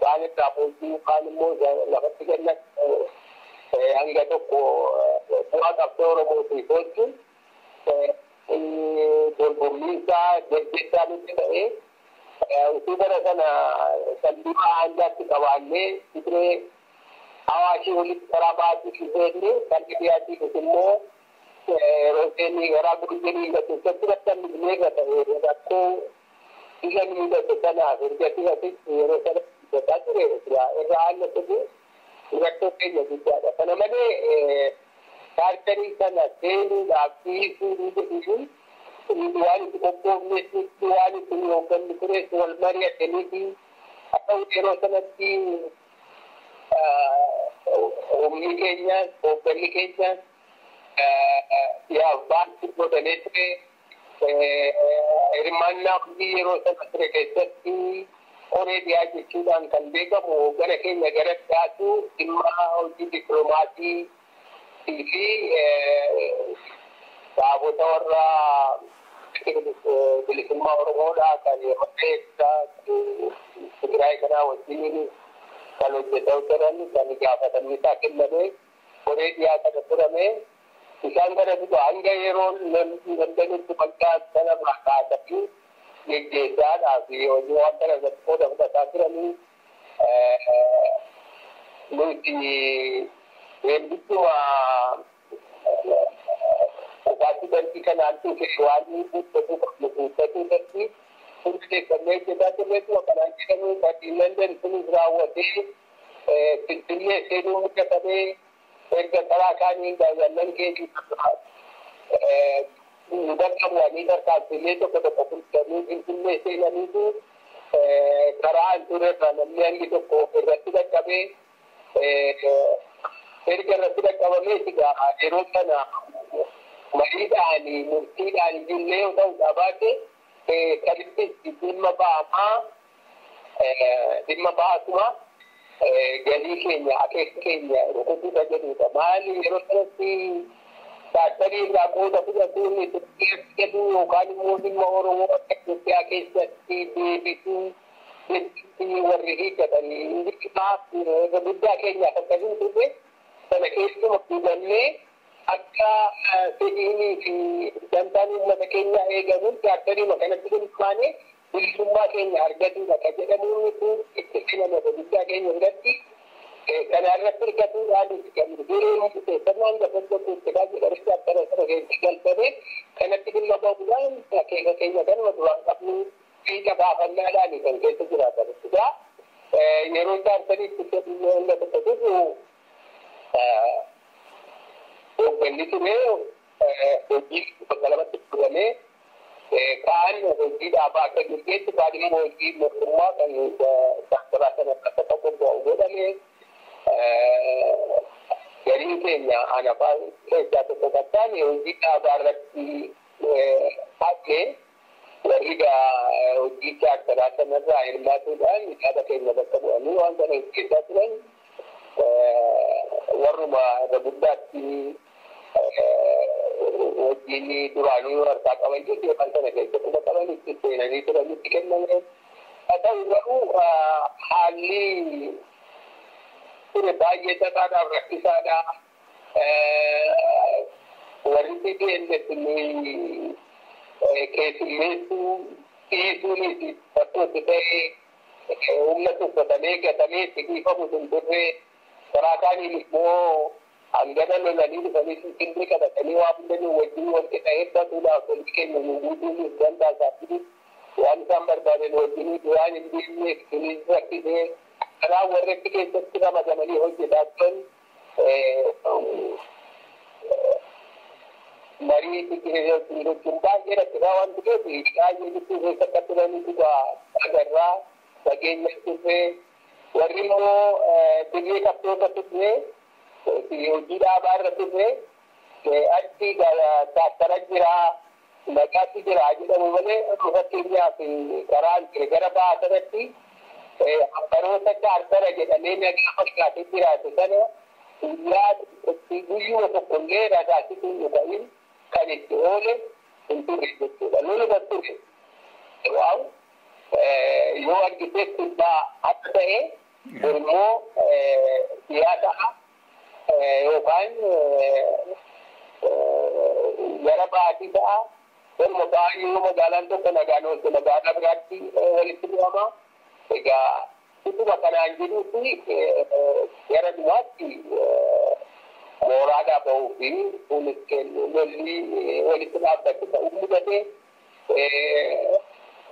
S2: waan irraa boojii yookaan immoo lafatti gannatti hanga tokko bu'aa qabsoo Oromootiif hojjechuun dorgommiisaa jajjechaa nutti ta'ee utuu bara sana salphina aangaatti qabaannee Tigree Awaashii walitti karaa ba'aatii fiseenne kan dhiyaatii immoo rooseenii garaa gurguranii keessatti rakkan miidhagina ta'e rakkoo biyya miidhagina sanaaf ergatti yeroo sana hojjetaa ture irraa haala ta'e rakkoo keenya guddaadha. Kana malee kaartarii sana seenuudhaaf dhiisuu jedhuun waan itti qophoofnetti waan itti hoogganni turees wal mari'atanii fi akka yeroo sanatti humni keenyas hoogganni keenyas baanti godhanee ture hirmaannaa hojii yeroo sana ture keessatti qoree dhiyaa jechuudhaan kan beekamu gara keenya gara dhiyaatu dhimma hojii dippiloomaasii fi dhaabota warra bilisummaa Oromoodhaa kan yeroo dheeraa Tigraay kanaa wajjin kan hojjetaa turan kan gaafatamni isaa kenname qoree dhiyaa kana turame isaan kana dhugaa hanga yeroo dandeenyutti maqaa sanarraa kaasanii geggeessaadhaa fi hojii waan kana irratti qooda fudhataa turanii nuti weellichuma kufaatti darbii kanaan tuufe waan guuttatuu qabnu guuttatuu darbii hundi deeggannee hojjetaa turreetuma kanaan jedhamuu fadhiinan dansunis raawwatee finfinnee seenuu muddatamee erga karaa kaaniin daawwannan keetii Mudakamwanii tarkaanfilee tokko tokko bulchanii finfinnee seenaniitu karaa antuurerraa namni hangi tokko irratti dhaqqabee erga irratti dhaqqabameeti yeroo sana mariidhaanii murtiidhaan illee yoo ta'u dhabaate kalitti dhimma ba'atuma galii keenya akeeka keenya rukutuudha jedhudha. Maali yeroo sanatti Saatanii irraa qooda fudhatuun jedhu yookaan immoo dhimma Oromoo akka Itoophiyaa keessatti deebisuu jechuun warri hiikkatanii inni guddaa keenyaaf akkasiin turre sana keessuma hubannee akka fedhiinii fi dantaan uummata keenyaa eegamuun saatanii kanatti dhimmaane bilisummaa keenya argatuudha kan jedhamuun itti cimamata guddaa keenya irratti. Kana irratti hirkatuudhaan kan dureen keessannaan gafattuu itti jedhanitti akkana sana keessatti galfame kanatti dhimma bahuudhaan akeeka keenya kanuma duraan qabnu fiixa baafannaadhaan kan keessa jiraatan jechuudha. Yeroo jaarsaniitti dhimma hunda tokko jiru hoogganni ture hojii bakka lamatti furamee kaan hojii dhaabaa akka jirgeetti kaan immoo hojii mootummaa kan saaktaraa sana akka tokko godhame. Gariin keenya anafaa keessaa tokko kattaan hojii dhaabaa irratti haqee warriga hojii saaktaraa sanarraa hirmaatuudhaan dhaaba keenya bakka bu'anii waan kana hojjechaa turan warruma irra guddaatti hojiin duraanii harkaa qaban jechuudha kan sana keessatti qaban itti seenanii turanitti kenname. Haa ta'u garuu haalli ture baay'ee xaxaadhaaf rakkisaadha. Warri deemnetni keessummeessuu dhiisuunis bakkooti ta'ee humna tuffatamee gatamee siqiifamu sun turre karaa kaaniin immoo hangana lolanii dhufanii qindee qabatanii waa hundanii wajjin wal qixa eebbatuudhaaf walitti kennamu guutuunis dandaasaatti waan isaan barbaadan wajjinii waan hin dhiifneef kunis rakkisee karaa warratti keessatti ramadamanii hojjetaa turan marii jechuun baay'ee rakkisaa waan ta'eef baay'ee gidduu keessatti turaniitu agarraa fageenya turre warri immoo dirree qabxoota turre hojii dhaabaa irra turre achi taattara jiraa nagaatti jiraa jedhamu malee fakkeenyaaf karaan gara bahaa sanatti baroota taattara jedhamee nagaa fakkaatee jiraate sana guyyuma tokkollee ragaatti hin ta'in kan itti oole hin turre jechuudha. Loluma ture waaw yoo argitee kubbaa akka ta'e immoo siyaasa yookaan gara baatii ta'a. Waluma baay'ee magaalaan tokko nagaan ooltu magaalaa biraatti walitti bu'ama. Egaa utuma kanaan jiruufi gara dhumaatti mooraadhaa bahuu fi kunis lolli walitti dhaabbatu ta'uu mudate.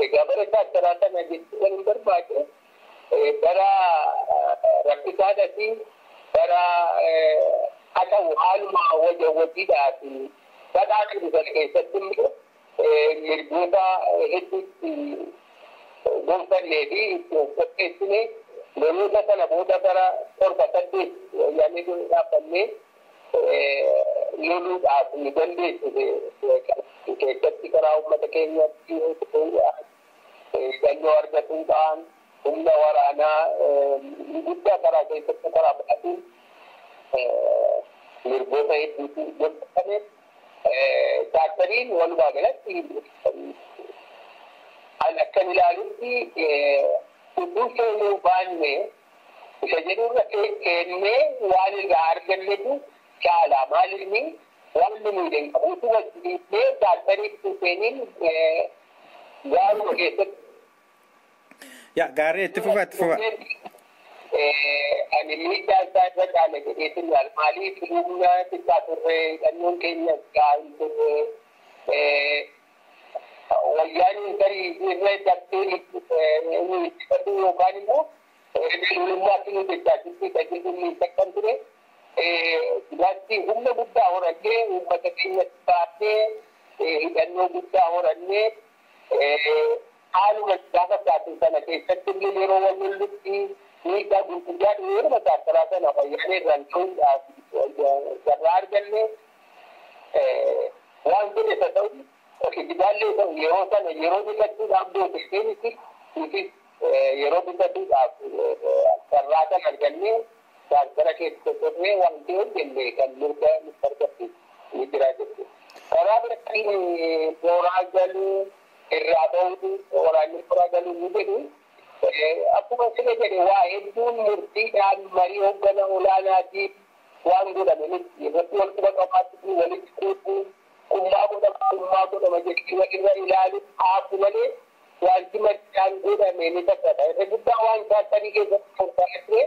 S2: Egaa bara taattalaa sana jechuun kan hin barbaade bara rakkisaadhaati bara haa haaluma wajiidhaa fi badhaadha dhugan keessatti immoo mirgoota hedduutti gonfannee fi qopheessine loloota sana booda bara 7 yaani dhaabbannee loluudhaaf ni dandeessise keessatti karaa uummata keenyatti ganyoo argatuudhaan humna waraanaa guddaa karaa keessatti karaa badhatuun mirgoota hedduutu gonfame. Taattariin walumaa galatti an akkan ilaalutti utuu seenuu baanne isa jedhurra kennee waan irraa argannetu caala maalinni waan nuyi utuu wajjiniifnee taattarii dhufeeniin gaaruma keessatti.
S3: Yaa gaarii itti fufa. Ani miidhaa isaa irra caala jedheetin yaal maaliif humna xiqqaa turre hidhannoon keenyas gaa'ii turre wayyaaniin garii irra dabtee itti yookaan immoo lolummaatti nu jechaasitti tajaajilli takkan ture duratti humna guddaa horannee uummata keenyatti baatee hidhannoo guddaa horannee haaluma gaafa taatu sana keessatti illee yeroo wal lollutti miidhaa gurguddaa yeroo taattalaa sana wayyaanee irraan ta'uudhaaf carraa arganne waan jedhe isa ta'u kijibaallee ta'u yeroo sana yeroo bitattuudhaaf doote seenisi yeroo bitatuudhaaf carraa kan arganne taattara keessa turre waan ta'e hojjenne kan mirga nutti argisiisu ni jira jechuudha. Karaa biratti mooraa galuu irraa ba'uutu waraanni mooraa galuu ni jedhu akkuma siree jedhe waa hedduun murtiidhaan marii hoggana olaanaatiif waan godhame miti irratti wal quba qabaatti walitti kuutuu kummaa godhama jechuun walirra ilaalu haafu malee wanti maddaan godhame ni takkata. Irra guddaa waan taatanii keessatti furdaa ture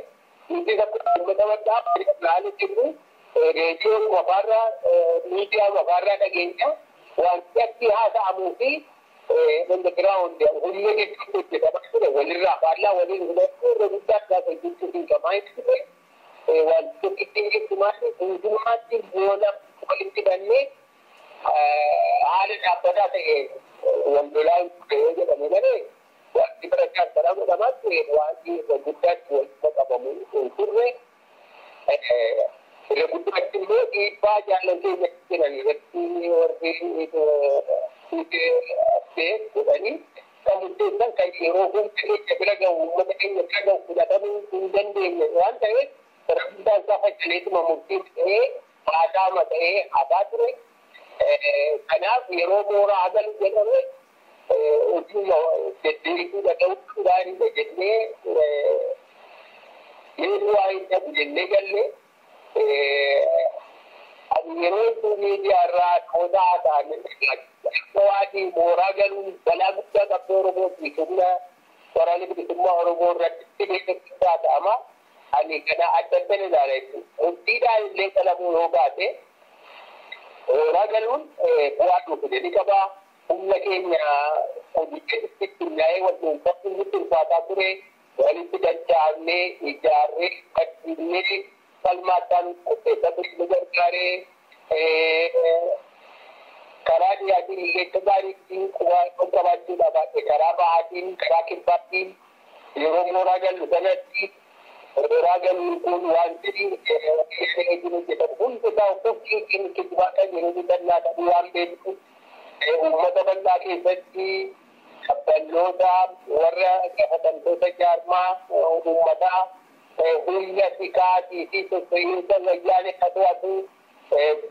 S3: nuti akka uummata maddaa ilaalu jirru reediyoon mafaarraa miidiyaa mafaarraa dhageenya wanti achi haasa'amuu fi underground humna jechuun hojjetamaa ture walirraa faallaa waliin hubachuu irra guddaa gaafa jechuun qamaa ture wanti tokkittiin jechumaatti hundumaatti boola walitti bannee haala dhaabbataa ta'e waldolaa ta'ee jedhame malee wanti barachaa karaa godhamaa ture wanti guddaatti walitti qabamu hin turre irra guddaatti immoo dhiibbaa jaallatee jiran irratti warri godhanii kan murteessan kan yeroo humna keenya bira gahu uummata keenya bira gahu fudhatamuu hin dandeenye waan ta'eef karaa guddaa isaa faccaleetuma murtiin ta'ee haadhaama ta'ee haadaa ture. Kanaaf yeroo mooraa galu jedhame hojii deddeebituu dhaga'uutu gaariidha jennee
S2: Yeroo waa'ee jennee galle yeroo miidiyaa irraa qoodaa ta'anii waatii mooraa galuun balaa guddaa qabdu Oromooti humna waraana bilisummaa Oromoo irratti beekamtisaa ta'ama. Ani kana adda adda ilaala jechuudha. Murtiidhaan illee qalamuu yoo baate mooraa galuun bu'aa dhufu jedhi qabaa. Humna keenya hojjechitti qindaa'ee wal dhuunfatti nutti ulfaataa ture. Walitti dachaafnee ijaarree qaqqibnee falmaataan qopheessatu nu gargaaree karaa dhiyaatiin illee akka gaariitiin qabaachuudha baay'ee karaa bahaatiin karaa kibbaatiin yeroo mooraa gallu sanatti mooraa galluun kun wanti jiru jedhamu hundisaa qoftii kibbaa kan yeroo bitannaa ta'uu waan beeku uummata bal'aa keessatti kabballoota warra gafatamtoota jaarmaa uummataa humna sikaatii fi soso'iinsa wayyaanee to'atu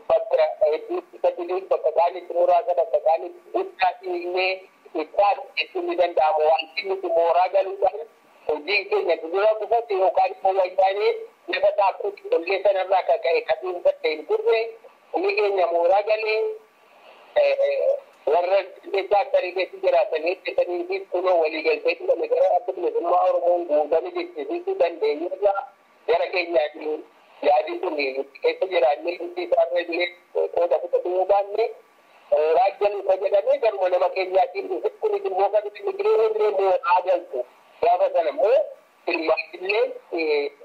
S2: bakka hedduutti sadii bakka kaanitti muraasa bakka kaanitti guddaatiin illee isaan jechuun ni danda'amu wanti nuti mooraa galuudhaan hojiin keenya dura qufatti yookaan immoo wayyaanee lafa taakkuutti tollee sanarraa kan ka'e kan dhuunfatte hin turre humni keenya mooraa galee warra keessaa tarii keessa jiraatanii hojjetanii fi kunoo waliigaltee dhufame gara adda bilisummaa Oromoon guutanii jechisiisuu dandeenyurraa gara keenyaatiin yaadi kun keessa jiraannee nuti isaarra illee qooda fudhatuu yoo baanne raajjan isa jedhamee garuma nama keenyaatiin dhufe kunis immoo kan itti migireera illee moo'aa galtu gaafa sana immoo ilmaanillee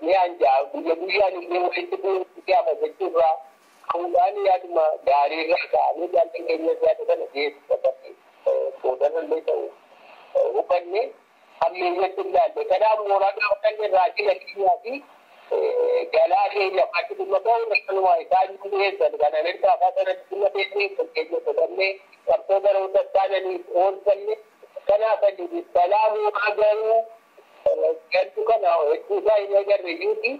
S2: ni hanjaa guyya guyyaan illee walitti bu'uutti gaafa jechuurraa Kaulan yaaduma gaarii irraa ka'anii jaallan keenya yaada sana geessifatanii boodanallee ta'u hubanne ammeeyyatti ilaalle. Kanaaf mooraa gaafa kanneen raajina keenyaa fi galaa keenya faatti dhimma ta'u rakkanumaa isaan dhiyeessan kanan ergaa afaa sanatti dhimma beeknee kan keenya godhannee qabsoo baroota isaaniif oolfanne kanaafanii balaa mooraa garuu gantu kana hedduu isaa hin agarre iyyuuti.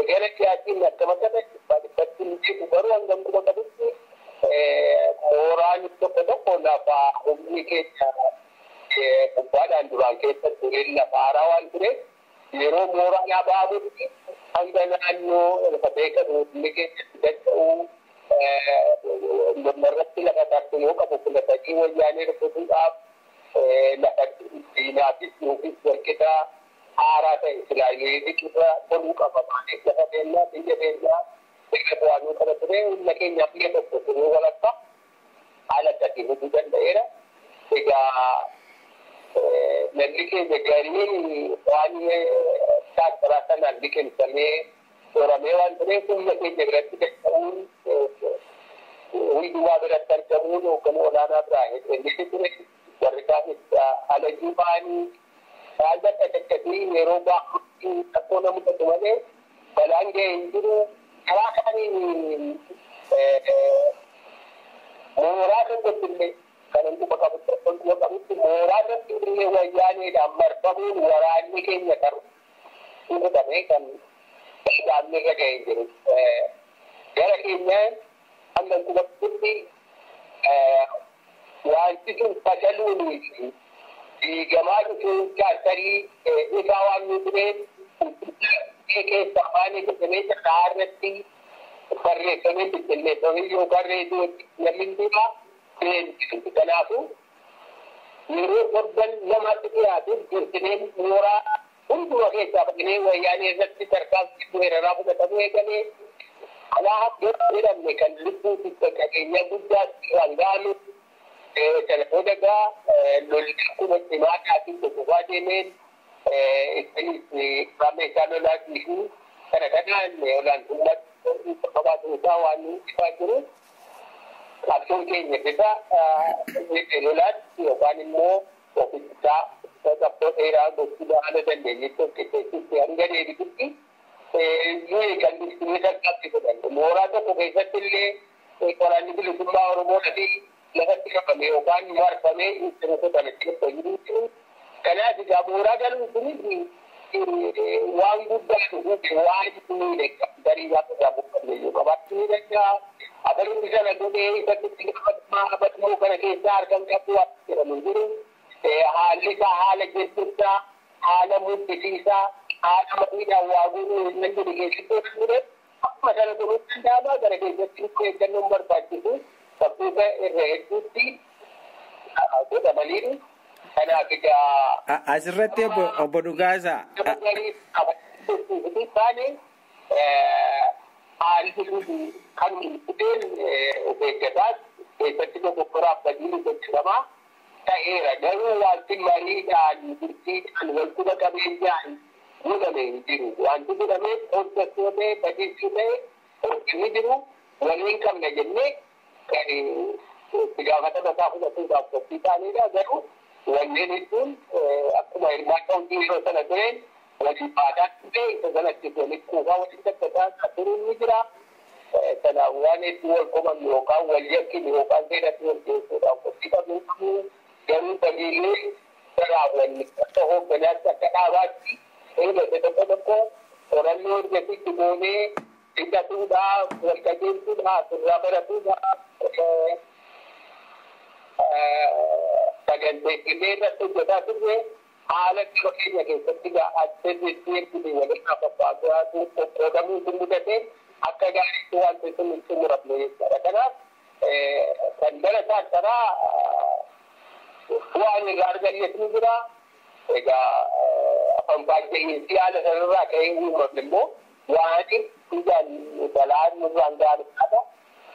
S2: Gara dhiyaatiin akkama kanatti jiru garuu hangam kuma qabutti mooraan tokko lafa humni keenya gubbaadhaan duraan keessatti lafa haaraa waan tureef yeroo mooraan abaabutti hanga naannoo lafa beekamu humni keessatti dadha'uu lamarratti lafa tartu yoo qabu filatajii wayyaanee rukutuudhaaf lafa diinaafis nuufis walqixa haaraa ta'e silaayyee dhiqirra godhuu qaba maaliif lafa beellaa biyya beellaa biyya bu'aanuu qaba ture humna keenyaaf biyya tokko turuu walakka haala akkasii hojii danda'eera. Egaa namni keenya gariin waan taasisaa sanaan liqimsamee soramee waan tureef humna keenya biratti dadhabuun hundumaa biratti argamuun hoogganaa olaanaa biraa hedduutti ture warri kaanis alajuu ba'anii Raja kecil yeroo baay'ee akkoo nama tokko malee balaan ga'ee hin jiru. Karaa kaaniin mooraa tokkotti illee kan inni qabutti mooraa tokkotti illee wayyaaneedhaan marfamuun waraanni keenya qabu. Inni kan dhaabni irra ga'ee jiru. Gara keenyaan hanga qubatutti wanti sun facaluun Digamaa dhufuun chaartarii isaa waan nu tureen keessa afaanii jedhamee irraa irratti barreeffamee bittinneeffamee yookaan reediyootti namni duraa kanaafu yeroo torban namatti dhiyaatuuf dursineen mooraa hunduma keessaa fadhinee wayyaanee irratti tarkaanfii weeraraa fudhatamuu eegalee alaa jedhamne kan lubbuutti qabeenya guddaatti hangaamu Telefoon egaa lolli akkuma cimaadhaatiin tokkoffaa deemeen meeshaa lolaatii fi kana kanaan olaantummaatti qabaatu isaa waan ifaa jiru. Qabsoon keenya bifa lolaatti yookaan immoo ofiisaa qabsoo dheeraa gochuudha haala dandeenyetti hojjechuutti hanga deebitutti kan distinii salphaatti godhan. Mooraa tokko keessatti illee waraanni bilisummaa Oromoo fi lafatti qabame yookaan marfamee itti kanatti fayyadu. Kanaaf egaa mooraa galuun kunis waan guddaa dhufuufi waan inni garii isaa buqqifne yoo qabaachuu ni danda'a. Abaluun sana godhee isatti abatmoo kana keessaa argamu qabdu waan jedhamu jiru. Haalli isaa haala jechuusaa haala mul'isiisaa haadha ma'iidhaan waa guuruu hin dandeenye geessisuu ture akkuma kana godhutti dhaabaa gara keessatti eeggannoon barbaachisu bakkoota irra hedduutti godhamaniiru. Kanaaf egaa
S3: asirratti obbo Dhugaasaa
S2: haalli kan dhufeen of eeggataas keessatti dogoggoraaf badiin hojjetamaa ta'eera. Garuu wanti mariidhaan murtiidhaan wal quba qabeenyaan godhame hin jiru. Wanti godhameef hojjechuu ta'e badiisuu ta'e hojjenni jiru waliin qabna jennee itti gaafatama isaa fudhatuudhaaf qophii ta'anidha. Garuu wanneen hedduun akkuma hirmaata hojii yeroo sana tureen walii faadaatti ta'e isa sanatti walitti kuufaa walitti dabbataa turuun ni jira. Kanaaf waan hedduu wal qoman yookaan wal yakkinu yookaan seeratti wal geessuudhaaf qophii qabu. Garuu badiilee raawwanni akka hoogganaatti akka dhaabaatti eegate tokko tokko qorannoo ergasitti goonee hidhatuudhaaf wal qajeelchuudhaaf irraa baratuudhaaf saganteessilee irratti hojjetaa turre haala dhibba keenya keessatti addeessi eebbisee walirraa faffaatuu qoqqoodamuu sun mudate akka gaariitti wanti sun hin xumuramne jechuudha. Kanaaf kan barataa karaa waan irraa argannes ni jira. Egaa afaan baay'ee haala sanarraa ka'ee uumamne immoo waan ijaan balaan nurraan gaariidha.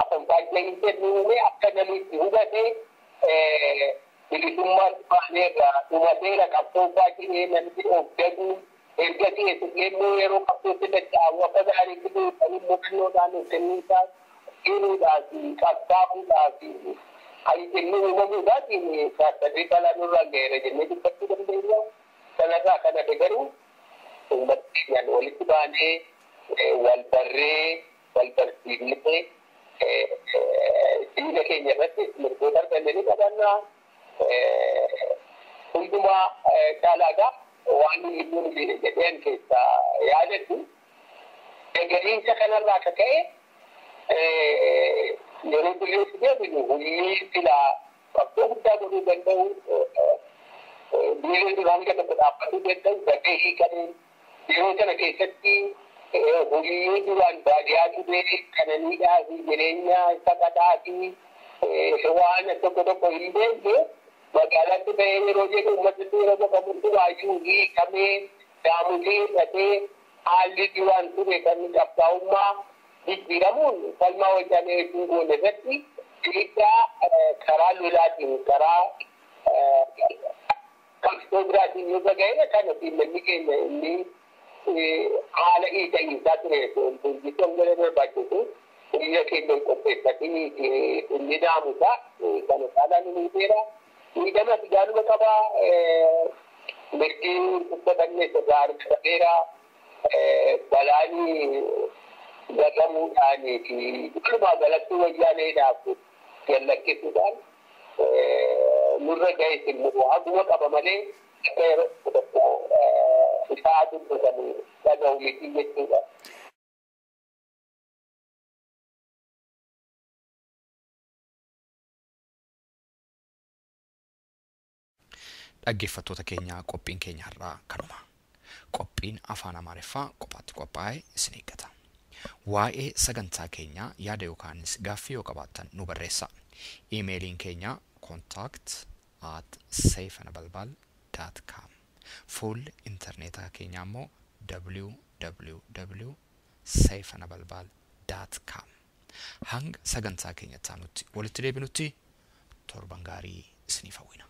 S2: Afaan baay'ee uume akka namitti hubatee bilisummaan baaneerra dhumateera qabsoo baay'ee namni of daguu ergasii eessuleemmoo yeroo qabsootti dadhabu akka gaariitti beekamu muuxannoodhaan of kenniisaa hiruudhaaf qabsaabuudhaaf hayyennuu uumamuudhaatiin saassadii balaa nurraan ga'eera jennee dubbachuu dandeenya. Sanarraa kan hafe garuu uummata keenyaan walitti baanee wal barree wal barsiifnee diina keenya irratti mirgoota arganne ni qabannaa. Hundumaa caalaadhaa waan lubbuun jedheen keessaa yaadatu eegaliinsa kanarraa akka ka'e yeroo dureessi deebinu humni silaa qabsoo guddaa godhuu danda'u biiree duraan gada dhaabbatuu danda'u dafee hiikamee yeroo sana keessatti humni duraan baadiyyaa turee kananiidhaa fi jireenya saqataa fi waan tokko tokko hin beekne magaalatti ba'ee yeroo jedhu uummatatti yeroo boqomutti waayyuu hiikamee daamulee hidhatee haalli duraan ture kan qabsaa'ummaa jijjiiramuun falmaa wajjinee hedduu goone irratti dhiibbaa karaa lolaatiin karaa qabsoo biraatiin yoo ga'e kana namni keenya inni haala hiikaa ture jechuun gara barbaachisu biyya keenya qopheeffatanii inni daamuudha kana caalaan ni beera. Miidhama gaanuma qabaa mirgii uffatanne irraa argateera balaanii gagamuudhaanii fi dhumaa galatti wayyaaneedhaaf jallakkisuudhaan nurra ga'es immoo haguma qaba malee akka yeroo tokko isaa dubbisanii dhaga'u miti jechuudha.
S1: Dhaggeeffattoota keenya qophiin keenya har'aa kanuma. Qophiin afaan Amaariffaa kophaatti qophaa'ee isin eeggata. Waa'ee sagantaa keenyaa yaada yookaanis gaaffii yoo qabaattan nu barreessaa. Iimeeliin keenya contact@seyfanabalbal.com. Fuulli intarneetaa keenyaa immoo www.seyfanabalbal.com. Hanga sagantaa keenyatti aanutti walitti deebinutti torban gaarii isiniif hawwina.